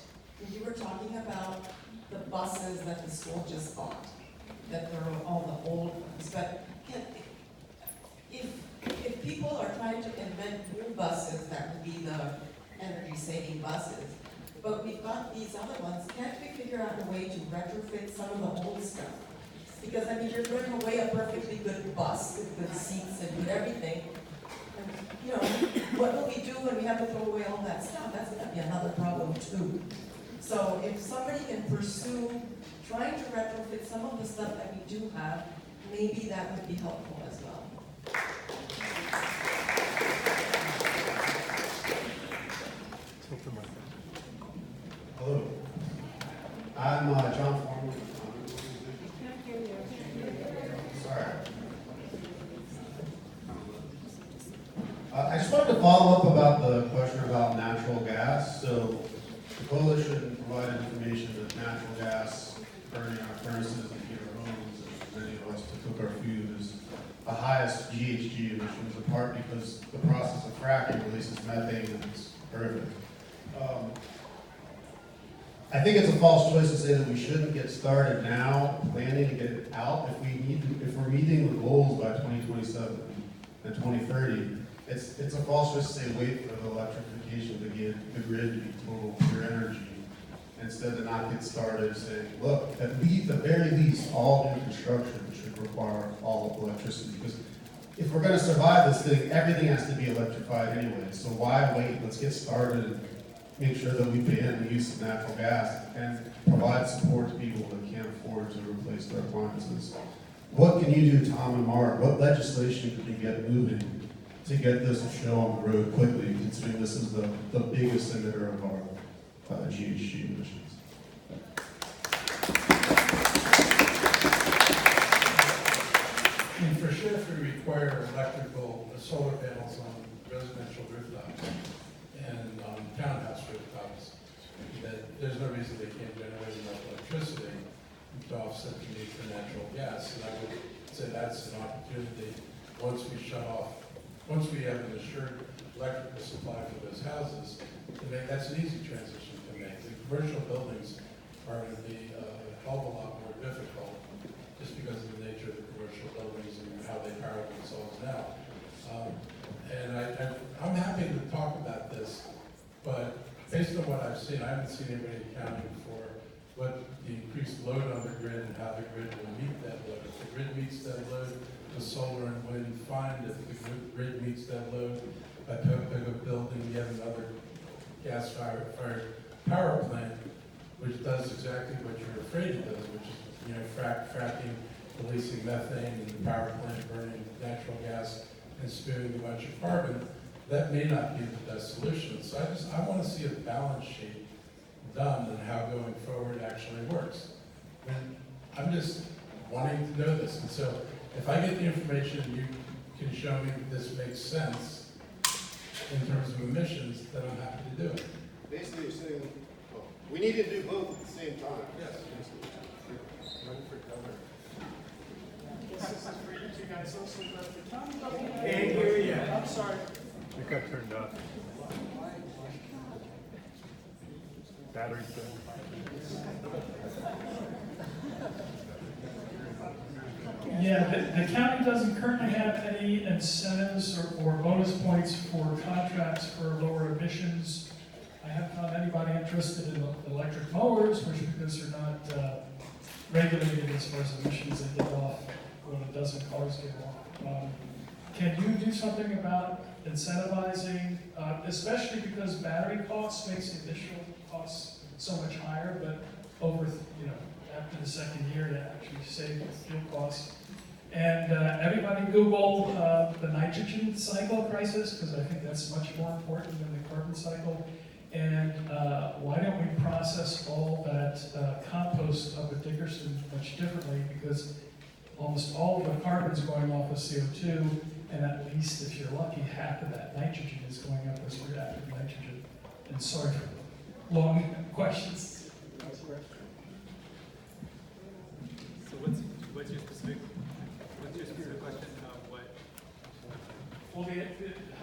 You were talking about the buses that the school just bought, that they're all the old ones, but if people are trying to invent new buses, that would be the energy-saving buses, but we've got these other ones, can't we figure out a way to retrofit some of the old stuff? Because, I mean, you're throwing away a perfectly good bus with good seats and good everything. You know, what will we do when we have to throw away all that stuff? That's going to be another problem too. So if somebody can pursue trying to retrofit some of the stuff that we do have, maybe that would be helpful as well. Hello. I'm John Foreman. Sorry. I just wanted to follow up about the question about natural gas. So the coalition provided information that natural gas burning our furnaces and heat our homes, and many of us to cook our food, is the highest GHG emissions, in part because the process of fracking releases methane maintenance. Perfect. I think it's a false choice to say that we shouldn't get started now, planning to get it out. If we're meeting the goals by 2027 and 2030, it's a false choice to say wait for the electrification to get the grid to be total pure energy, instead of not get started saying, look, at the very least, all new construction should require all electricity. Because if we're going to survive this thing, everything has to be electrified anyway. So why wait? Let's get started and make sure that we ban the use of natural gas and provide support to people that can't afford to replace their appliances. What can you do, Tom and Mark? What legislation can we get moving to get this to show on the road quickly, considering this is the biggest emitter of our GHG emissions? And for sure, if we require electrical solar panels on residential rooftops and on townhouse rooftops, that there's no reason they can't generate enough electricity to offset the need for natural gas. And I would say that's an opportunity once we have an assured electrical supply for those houses, that's an easy transition to make. The commercial buildings are going to be a hell of a lot more difficult just because of the nature of the commercial buildings and how they power themselves now. I'm happy to talk about this, but based on what I've seen, I haven't seen anybody accounting for what the increased load on the grid and how the grid will meet that load. If the grid meets that load, the solar and wind, fine. If the grid meets that load, by building yet another gas-fired power plant, which does exactly what you're afraid it does, which is fracking, releasing methane, and the power plant burning natural gas and spewing a bunch of carbon, that may not be the best solution. So I want to see a balance sheet done and how going forward actually works. And I'm just wanting to know this. And so if I get the information, you can show me that this makes sense in terms of emissions, then I'm happy to do it. Basically, you're saying, we need to do both at the same time. Yes. Run for governor. This is for you two guys also, but Tom, Can't hear you. I'm sorry. It got turned off. Battery's dead. Yeah, the county doesn't currently have any incentives or bonus points for contracts for lower emissions. I haven't found anybody interested in electric mowers, which because they're not regulated as far as emissions that get off when a dozen cars get off. Can you do something about incentivizing, especially because battery costs makes the initial costs so much higher, but over, after the second year, to actually save the fuel costs. And everybody Google the nitrogen cycle crisis, because I think that's much more important than the carbon cycle. And why don't we process all that compost up at Dickerson much differently, because almost all of the carbon's going off with CO2, and at least, if you're lucky, half of that nitrogen is going up as reactive nitrogen. And sorry for long questions. So what's your specific question? What? Well,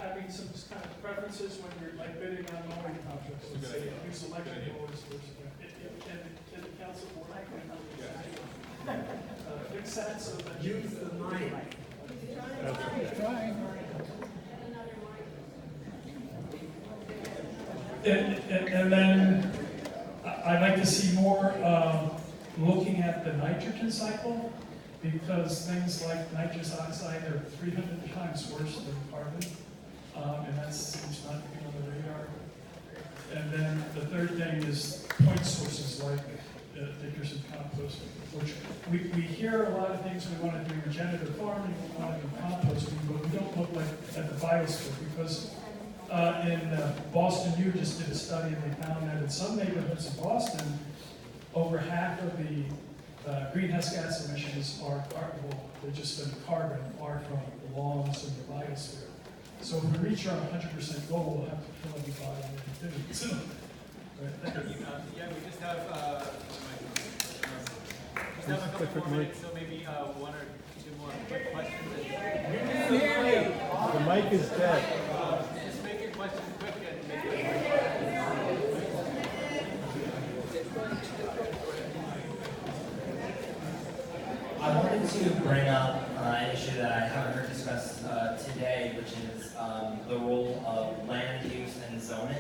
having some kind of preferences when you're like bidding on mowing contracts, let's say, use electric mowers versus, can the council board fix that so that Use the mic. And then I'd like to see more looking at the nitrogen cycle, because things like nitrous oxide are 300 times worse than carbon, and that seems not to be on the radar. And then the third thing is point sources like Dickerson compost, which we hear a lot of things. We want to do regenerative farming, we want to do composting, but we don't look like at the biosphere, because in Boston, you just did a study and they found that in some neighborhoods in Boston, over half of the greenhouse gas emissions are they're just in carbon, are from the lawns and the biosphere. So if we reach our 100% goal, we'll have to kill everybody and everything. So, right, thank you. Yeah, we just have a couple more minutes, so maybe one or two more quick questions. The mic is dead. Just make your questions quick and I wanted to bring up an issue that I haven't heard discussed today, which is the role of land use and zoning.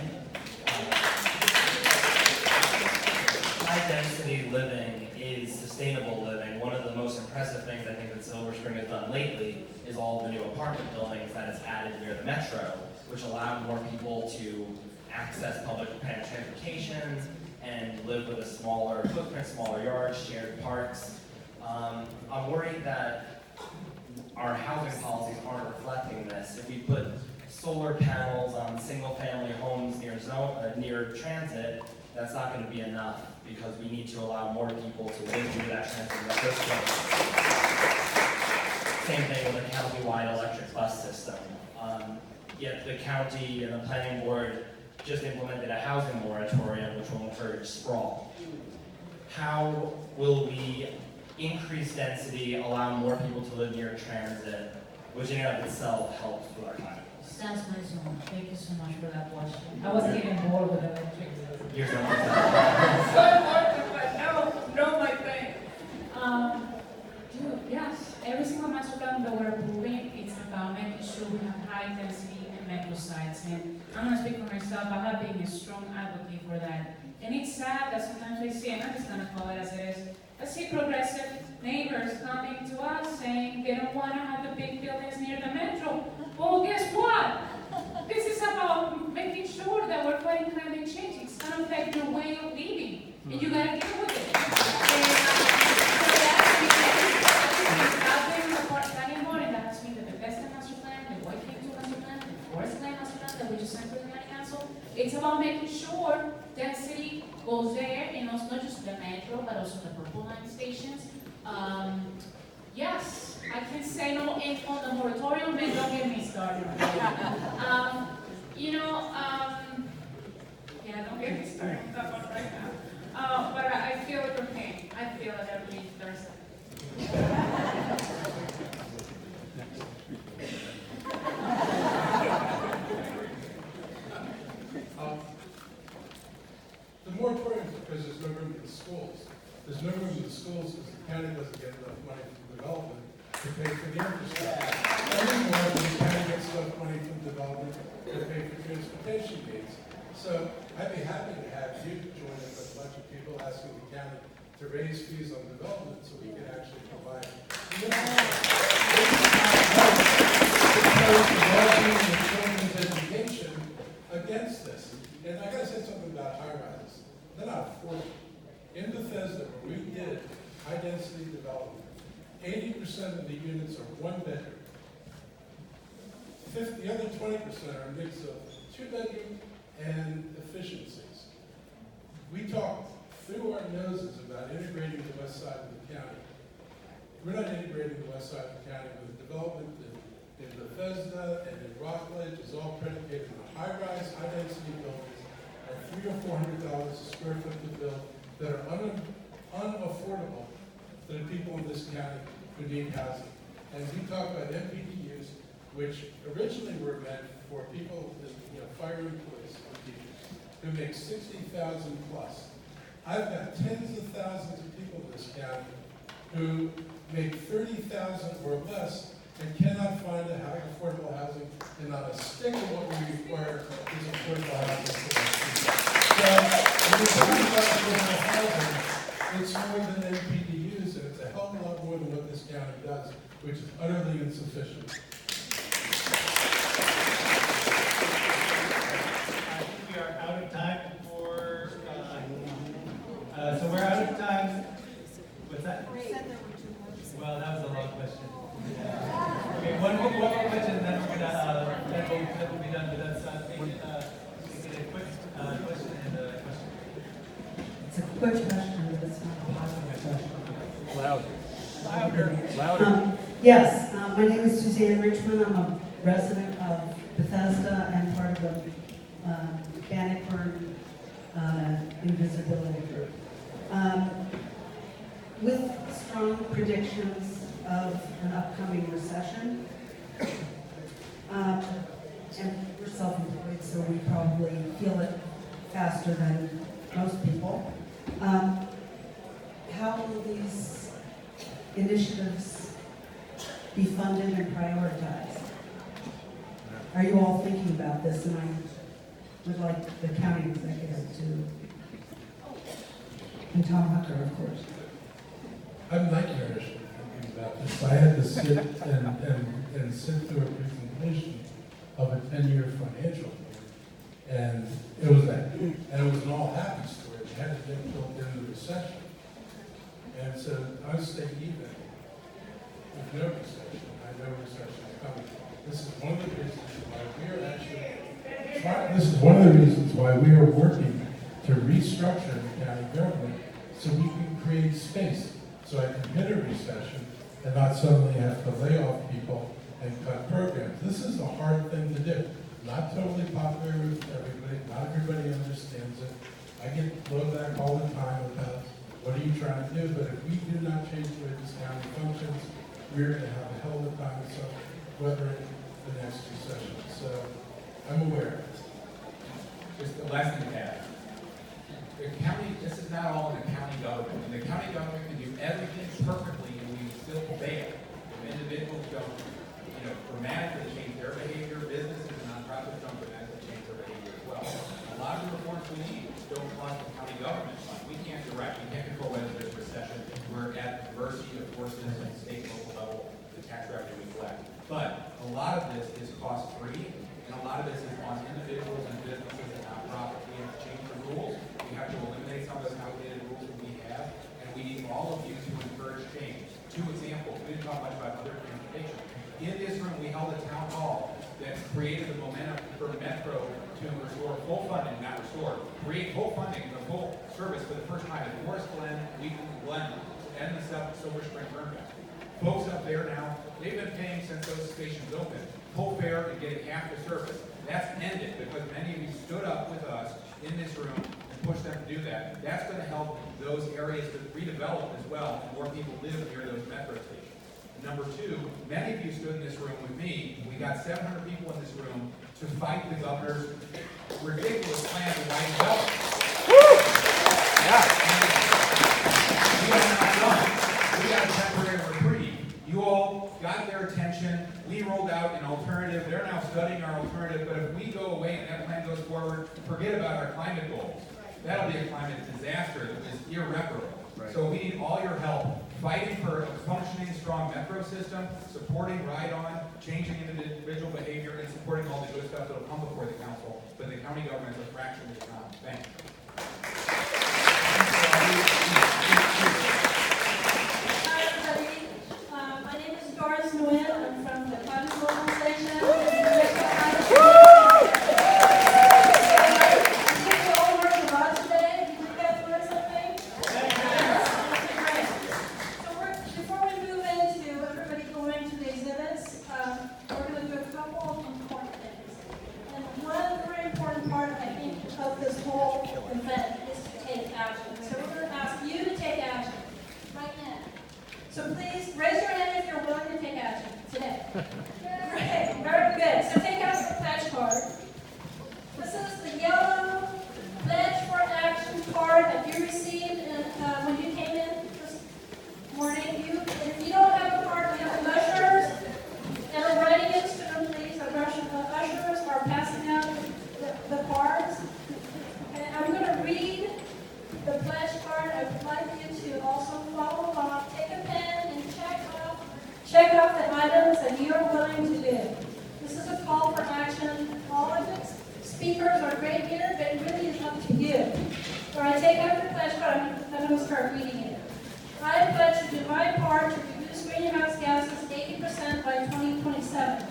High-density living is sustainable living. One of the most impressive things I think that Silver Spring has done lately is all the new apartment buildings that it's added near the metro, which allow more people to access public transportation and live with a smaller footprint, smaller yards, shared parks. I'm worried that our housing policies aren't reflecting this. If we put solar panels on single-family homes near transit, that's not going to be enough because we need to allow more people to live near that transit in the first place. Same thing with a county-wide electric bus system. Yet the county and the planning board just implemented a housing moratorium which will encourage sprawl. How will we increase density, allow more people to live near transit, which in and of itself helps with our climate goals? That's my zone. Thank you so much for that question. I was getting bored with electric. Your zone. No, my thing. Dude, yes, every single master plan that we're approving, it's about making sure we have high density and metro sites. And I'm gonna speak for myself, I have been a strong advocate for that. And it's sad that sometimes I see, and I'm just gonna call it as it is, I see progressive neighbors coming to us saying they don't wanna have the big buildings near the metro. Well, guess what? This is about making sure that we're fighting climate change. It's gonna affect your way of living, and you gotta deal with it. I've been in the Park Planning Board, and that has been the Bethesda Master Plan, the White Cave Master Plan, the Forest Land Master Plan that we just sent to the County Council. It's about making sure density goes there, and also not just the metro, but also the Purple Line stations. Yes, I can say no on the moratorium, and don't get me started. Yeah, don't get me started on that one right now. But I feel it from pain. I feel it every Thursday. The moratorium is because there's no room in the schools. There's no room in the schools because the county doesn't get enough money from development to pay for the infrastructure. Anymore, the county gets enough money from development to pay for transportation needs. So I'd be happy to have you join in with a bunch of people asking the county to raise fees on development so we can actually provide. Children's education against this. And I gotta say something about high rises. They're not affordable. In Bethesda, where we did high density development, 80% of the units are one bedroom. The other 20% are a mix of two bedroom and efficiencies. We talked through our noses about integrating the west side of the county. We're not integrating the west side of the county with development in Bethesda and in Rockledge is all predicated on high-rise, high-density buildings at $300 or $400 a square foot to build that are unaffordable to the people in this county who need housing. And we talk about MPDUs, which originally were meant for people, fire employees and teachers, who make $60,000 plus. I've got tens of thousands of people in this county who make $30,000 or less and cannot find affordable housing, and not a stick of what we require is affordable housing for those people. So when we talk about affordable housing, it's more than MPDUs, and it's a hell of a lot more than what this county does, which is utterly insufficient. I think we are out of time for, so we're out of time. What's that? Well, that was a long question. Okay, one more question, and then we're gonna, that will be done, but that's, make it a quick question and a question. It's a quick question, but it's not a positive question. Louder. Yes, my name is Suzanne Richmond. I'm a resident of Bethesda and part of the Bannockburn Invisibility Group. With strong predictions of an upcoming recession, and we're self-employed, so we probably feel it faster than most people. How will these initiatives be funded and prioritized? Are you all thinking about this? And I would like the county executive to, and Tom Hucker, of course. I'm like your thinking about this. I had to sit and sit through a presentation of a 10-year financial plan, and it was an all happy story. It had to get built in the recession, and so I was staying even with no recession. I know recession is coming. This is one of the reasons why we are actually. This is one of the reasons why we are working to restructure the county government so we can create space. So I can hit a recession and not suddenly have to lay off people and cut programs. This is a hard thing to do. Not totally popular with everybody. Not everybody understands it. I get blowback all the time about what are you trying to do, but if we do not change the way this county functions, we're going to have a hell of a time weathering the next recession. So I'm aware. Just the last thing to add. The county, this is not all in the county government. And the county government can do everything perfectly and we still fail. If individuals don't, dramatically change their behavior, businesses and nonprofits don't dramatically change their behavior as well. A lot of the reforms we need don't cost the county government money. We can't direct, we can't control whether there's recession. We're at the mercy of forces at the state and local level, the tax revenue we collect. But a lot of this is cost-free, and a lot of this is on individuals and businesses and nonprofits. We have to change the rules. We have to eliminate some of those outdated rules that we have, and we need all of you to encourage change. 2 examples. We didn't talk much about other transportation. In this room, we held a town hall that created the momentum for Metro to restore full funding, not restore, create full funding, the full service for the first time at Morris Glen, Wheaton, Glen, and the Sept Silver Spring Burnback. Folks up there now, they've been paying since those stations opened, full fare and getting half the service. That's ended because many of you stood up with us in this room and pushed them to do that. That's going to help those areas to redevelop as well, and more people live near those metro stations. Number 2, many of you stood in this room with me. We got 700 people in this room to fight the governor's ridiculous plan to widen development. Yeah. We are not done. We got a temporary reprieve. You all got their attention. We rolled out an alternative. They're now studying our alternative. But if we go away and that plan goes forward, forget about our climate goals. That'll be a climate disaster that is irreparable. Right. So we need all your help. Fighting for a functioning, strong metro system, supporting ride-on, changing individual behavior, and supporting all the good stuff that will come before the council. But the county government is a fraction of the time. Thank you. Hi, everybody. My name is Doris Nguyen. I'm from the Fani-González station. So please raise your hand if you're willing to take action today. Great, very good. So take out your pledge card. This is the yellow pledge for action card that you received when you came in this morning. If you don't have a card, we have ushers and a writing instrument, please. Ushers are passing out the cards. Okay, I'm going to read the pledge card. I would like you to also follow along. Take a pen and check off the items that you are willing to do. This is a call for action. All of the speakers are great here, but it really is up to you. When I take out the pledge card, I'm going to start reading it. I pledge to do my part to reduce greenhouse gases 80% by 2027.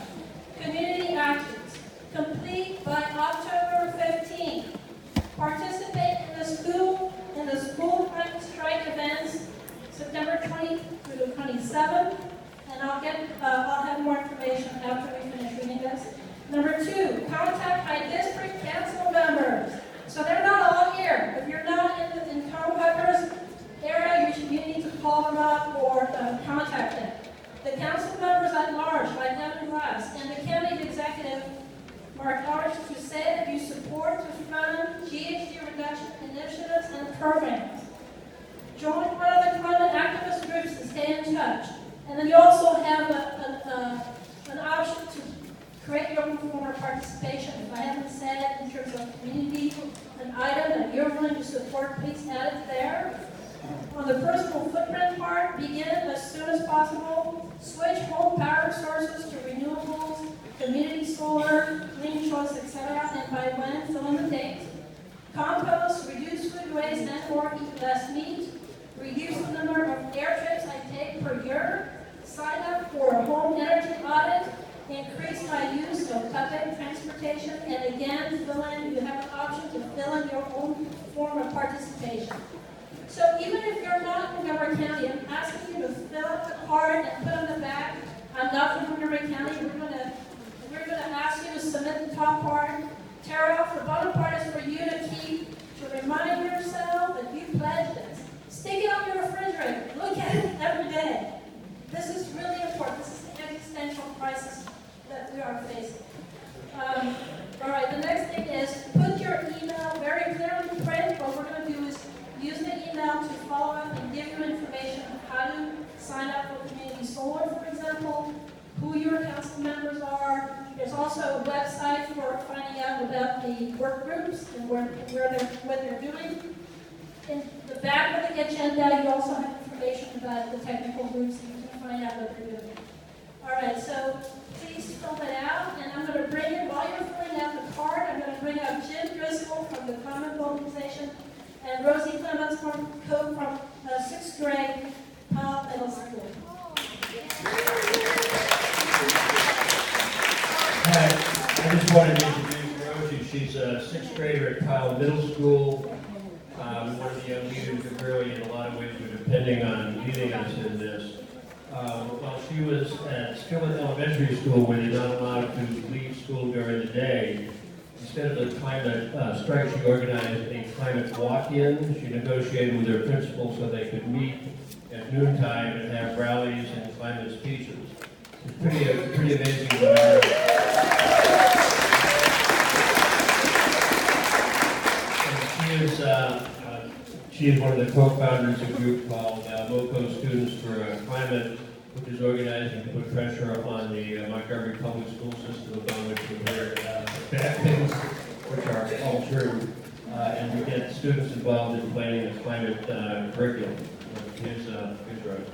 Community actions. Complete by October 15th. Participate in the school climate strike events September 20th through the 27th, and I'll have more information after we finish reading this. Number 2, contact my district council members. So they're not all here. If you're not in Tom Hucker's area, you need to call them up or contact them. The council members at large, like Evan Glass, and the county executive Marc Elrich, to say that you support to fund GHG reduction initiatives and programs. Join one of the climate activist groups to stay in touch. And then you also have an option to create your own form of participation. If I haven't said in terms of community, an item that you're willing to support, please add it there. On the personal footprint part, begin as soon as possible. Switch home power sources to renewables, community solar, clean choice, etc. And by when, fill in the date. Compost, reduce food waste and/or eat less meat. Reduce the number of air trips I take per year. Sign up for a home energy audit. Increase my use of public transportation. And again, you have an option to fill in your own form of participation. So even if you're not from Montgomery County, I'm asking you to fill out the card and put on the back, I'm not from Montgomery County. We're gonna ask you to submit the top part. Tear off the bottom part is for you to keep, to remind yourself that you pledged this. Stick it on your refrigerator. Look at it every day. This is really important. This is the existential crisis that we are facing. All right, the next thing is put your email very clearly in print. What we're going to do is use the email to follow up and give you information on how to sign up for community solar, for example, who your council members are. There's also a website for finding out about the work groups and what they're doing. In the back of the agenda, you also have information about the technical groups, and you can find out what they're doing. All right, so please fill that out, and I'm going to bring in, while you're filling out the card, I'm going to bring out Jim Driscoll from the Common Mobilization and Rosie Clements from 6th grade, Powell Middle School. Hi, I just wanted to introduce Rosie. She's a 6th grader at Powell Middle School. One of the young leaders who really, in a lot of ways, were depending on leading us in this. While she was at Skillet Elementary School, where they're not allowed to leave school during the day, instead of the climate strike, she organized a climate walk-in. She negotiated with her principal so they could meet at noontime and have rallies and climate speeches. It's pretty amazing what she is one of the co-founders of a group called MoCo Students for Climate, which is organized and put pressure on the Montgomery public school system upon which we hear bad things, which are all true, and we get students involved in planning the climate curriculum. Here's Rose.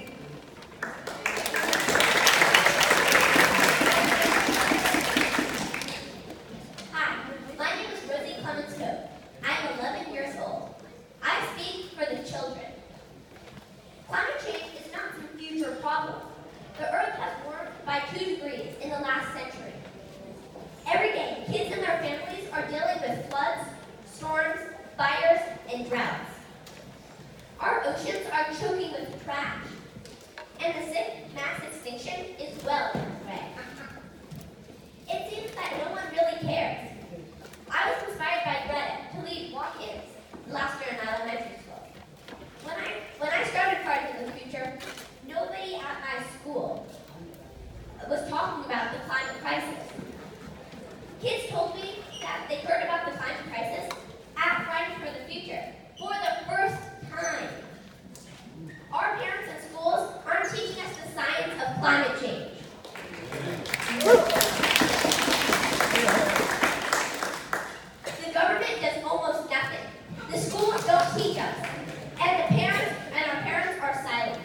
Hi, my name is Rosie Clements Coe. I'm 11 years old. I speak for the children. Climate change is not some future problem. The Earth has warmed by 2 degrees in the last century. Every day, kids and their families are dealing with floods, storms, fires, and droughts. Our oceans are choking with trash, and the 6th mass extinction is well underway. It seems that no one really cares. I was inspired by Greta to lead walk-ins last year in elementary school. When I started Cards in the Future, nobody at my school was talking about the climate crisis. Kids told me that they heard about the climate crisis at Fridays for the Future for the first time. Our parents and schools aren't teaching us the science of climate change. The government does almost nothing. The schools don't teach us, and our parents are silent.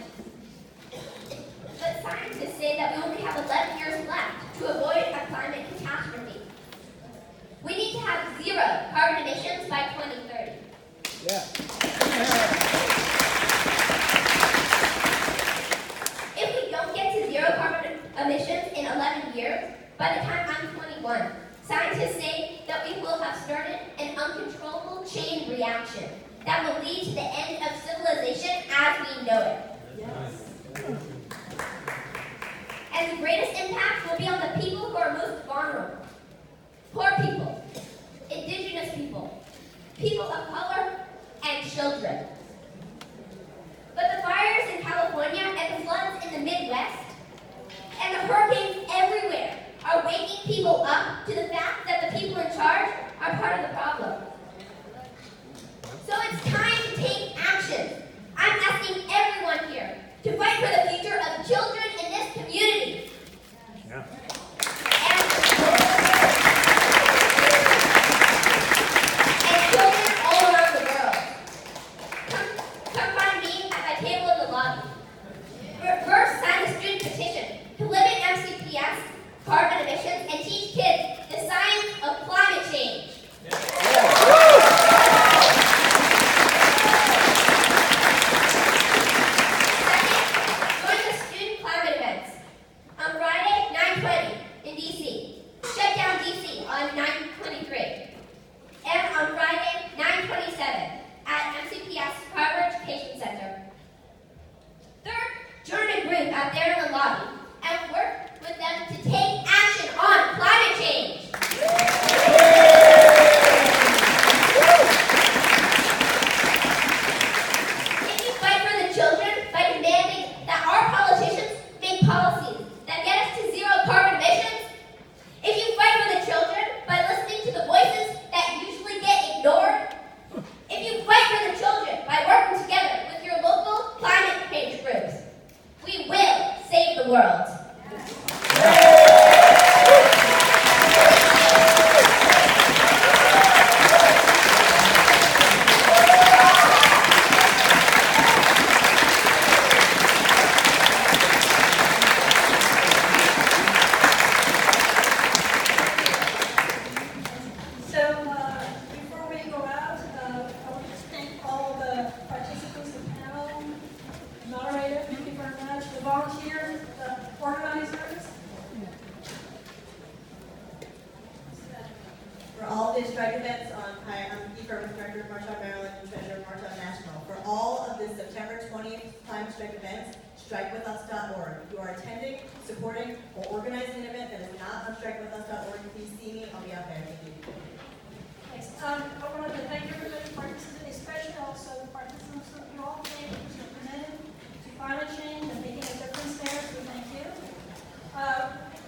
But scientists say that we only have 11 years left to avoid a climate catastrophe. We need to have 0 carbon emissions by 2030. Yeah. If we don't get to 0 carbon emissions in 11 years, by the time I'm 21, scientists say that we will have started an uncontrollable chain reaction that will lead to the end of civilization as we know it. Yes. And the greatest impact will be on the people who are most vulnerable. Poor people, indigenous people, people of color, and children. But the fires in California and the floods in the Midwest and the hurricanes everywhere are waking people up to the fact that the people in charge are part of the problem. So it's time to take action. I'm asking everyone out there in the lobby and work with them to take action on climate change. If you fight for the children by demanding that our politicians make policies that get us to zero carbon emissions, if you fight for the children by listening to the voices that usually get ignored, if you fight for the children by working together with your local climate change groups, we will save the world. Before we go out, I want to thank all the participants in the panel, the moderator, thank you very much, the volunteers, the organizers. For all the strike events hi, I'm Department Director of March on Maryland and Treasurer of March on National. For all of the September 20th climate strike events, strikewithus.org. If you are attending, supporting, or organizing an event that is not on strikewithus.org, please see me. I'll be out there. Thank you. Thanks. I want to thank everybody participating, especially also the participants of you all today who's committed to climate change and making a difference there, so thank you.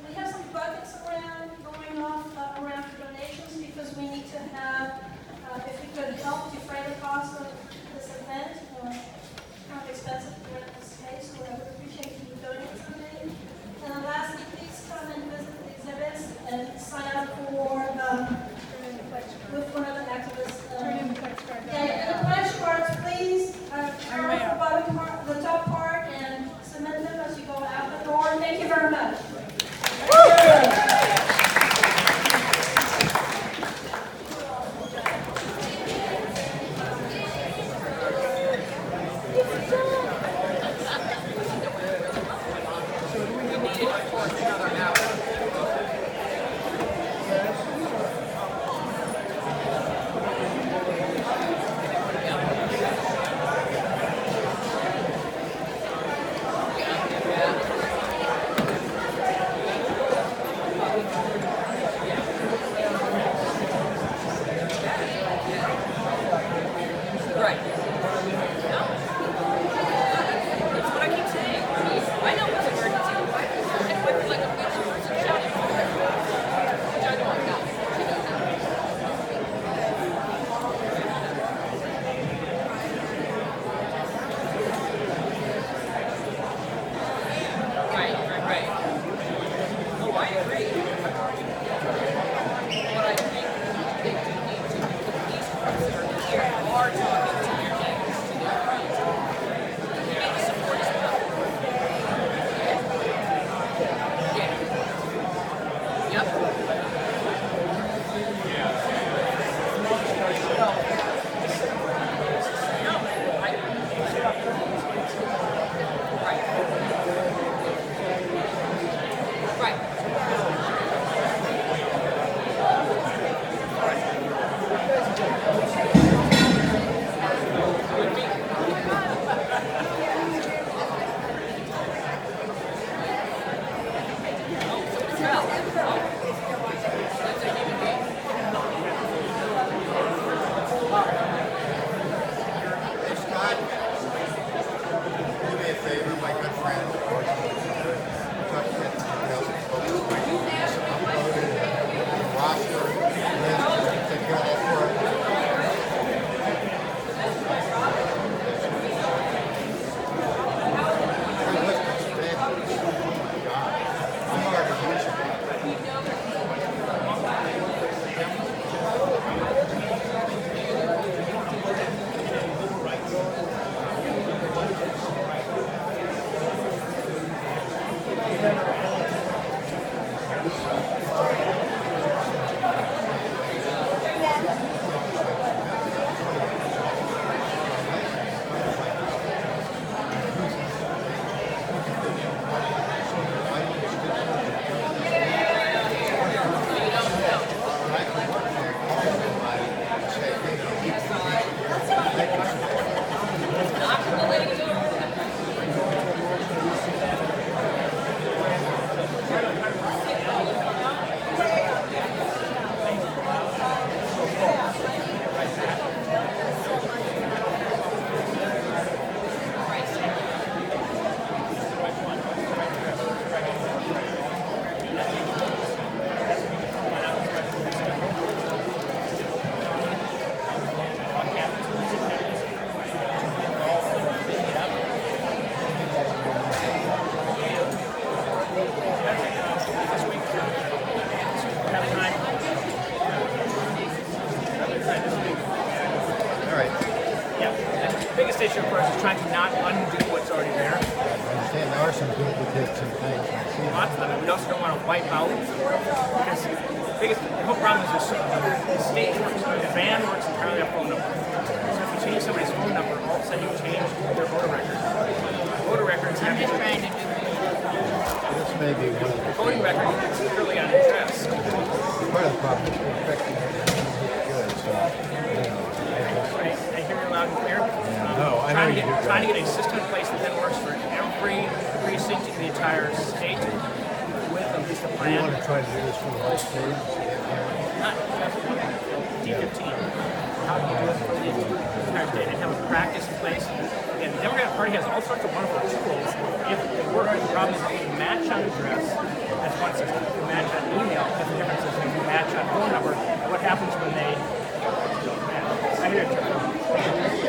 We have some buckets around going off around for donations because we need to have, if we could help defray the cost of this event, kind of expensive to rent the space, so I would appreciate if you donate something. And then lastly, please come and visit the exhibits and sign up for with one of the activists. And the pledge cards, please turn off the top part and submit them as you go out the door. Thank you very much. are some duplicates and things. Lots of them, and we also don't want to wipe out, because the whole problem is the state works, the van works entirely off phone number. So if you change somebody's phone number, all of a sudden you change their voter record. Voter records have to trying to do This may be one of the voting record is clearly on address. part of the problem is perfecting it. Good, so, Right, I hear you loud and clear. No, I know you do. Trying to get a system in place that then works for every precinct in the entire state with at least a You plan. want to try to do this from the whole state? Not just D15. How do you do it for the entire state and have a practice in place? Again, the Democratic Party has all sorts of wonderful tools if they work. The problem is that you match on address, that's one system. If you match on email, that's a different system. If you match on phone number, what happens when they don't match? I hear you.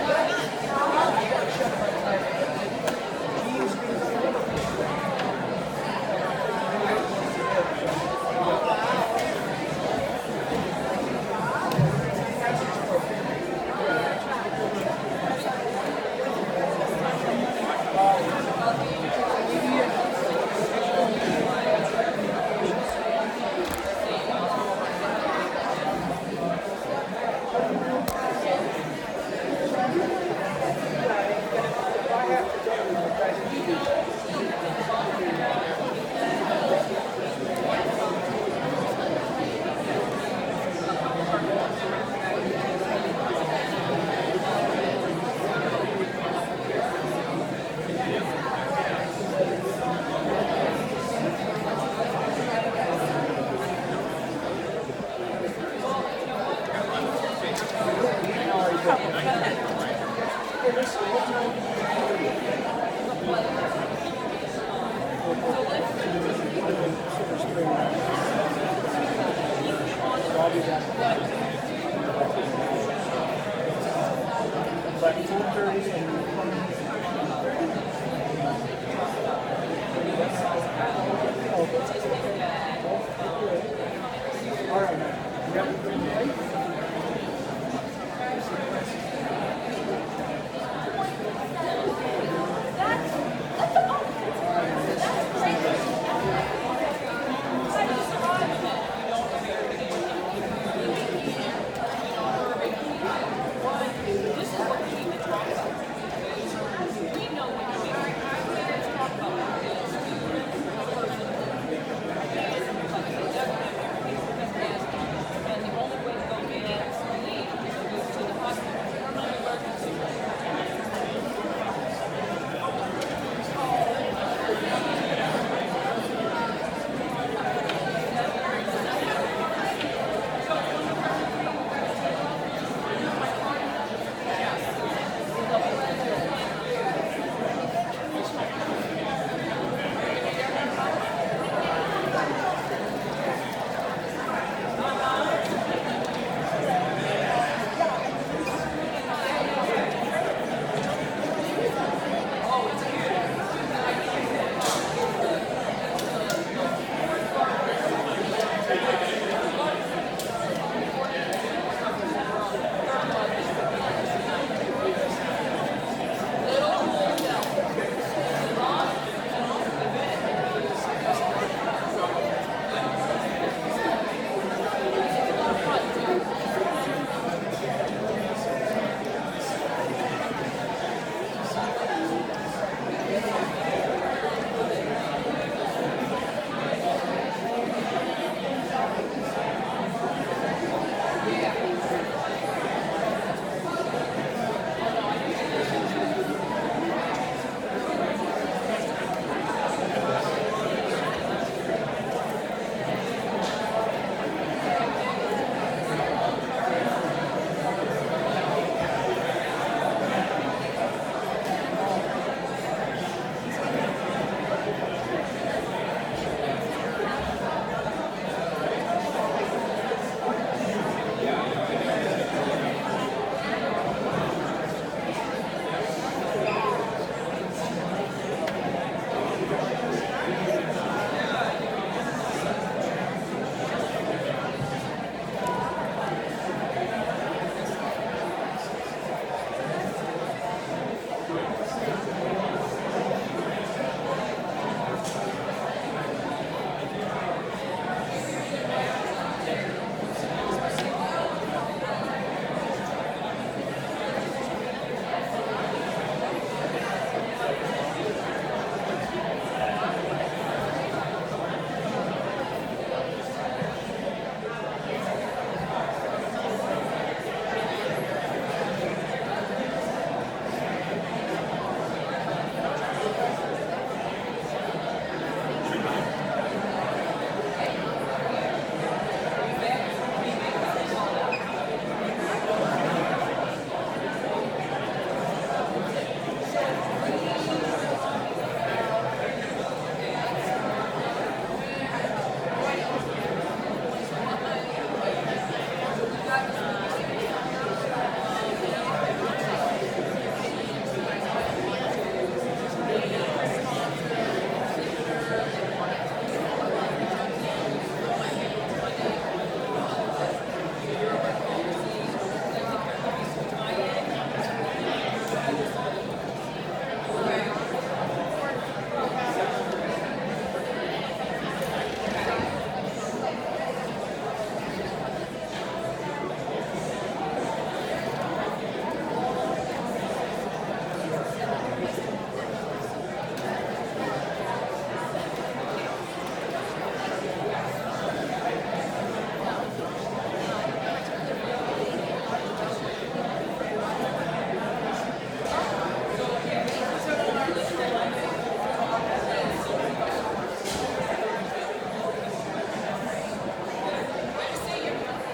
But 2:30 and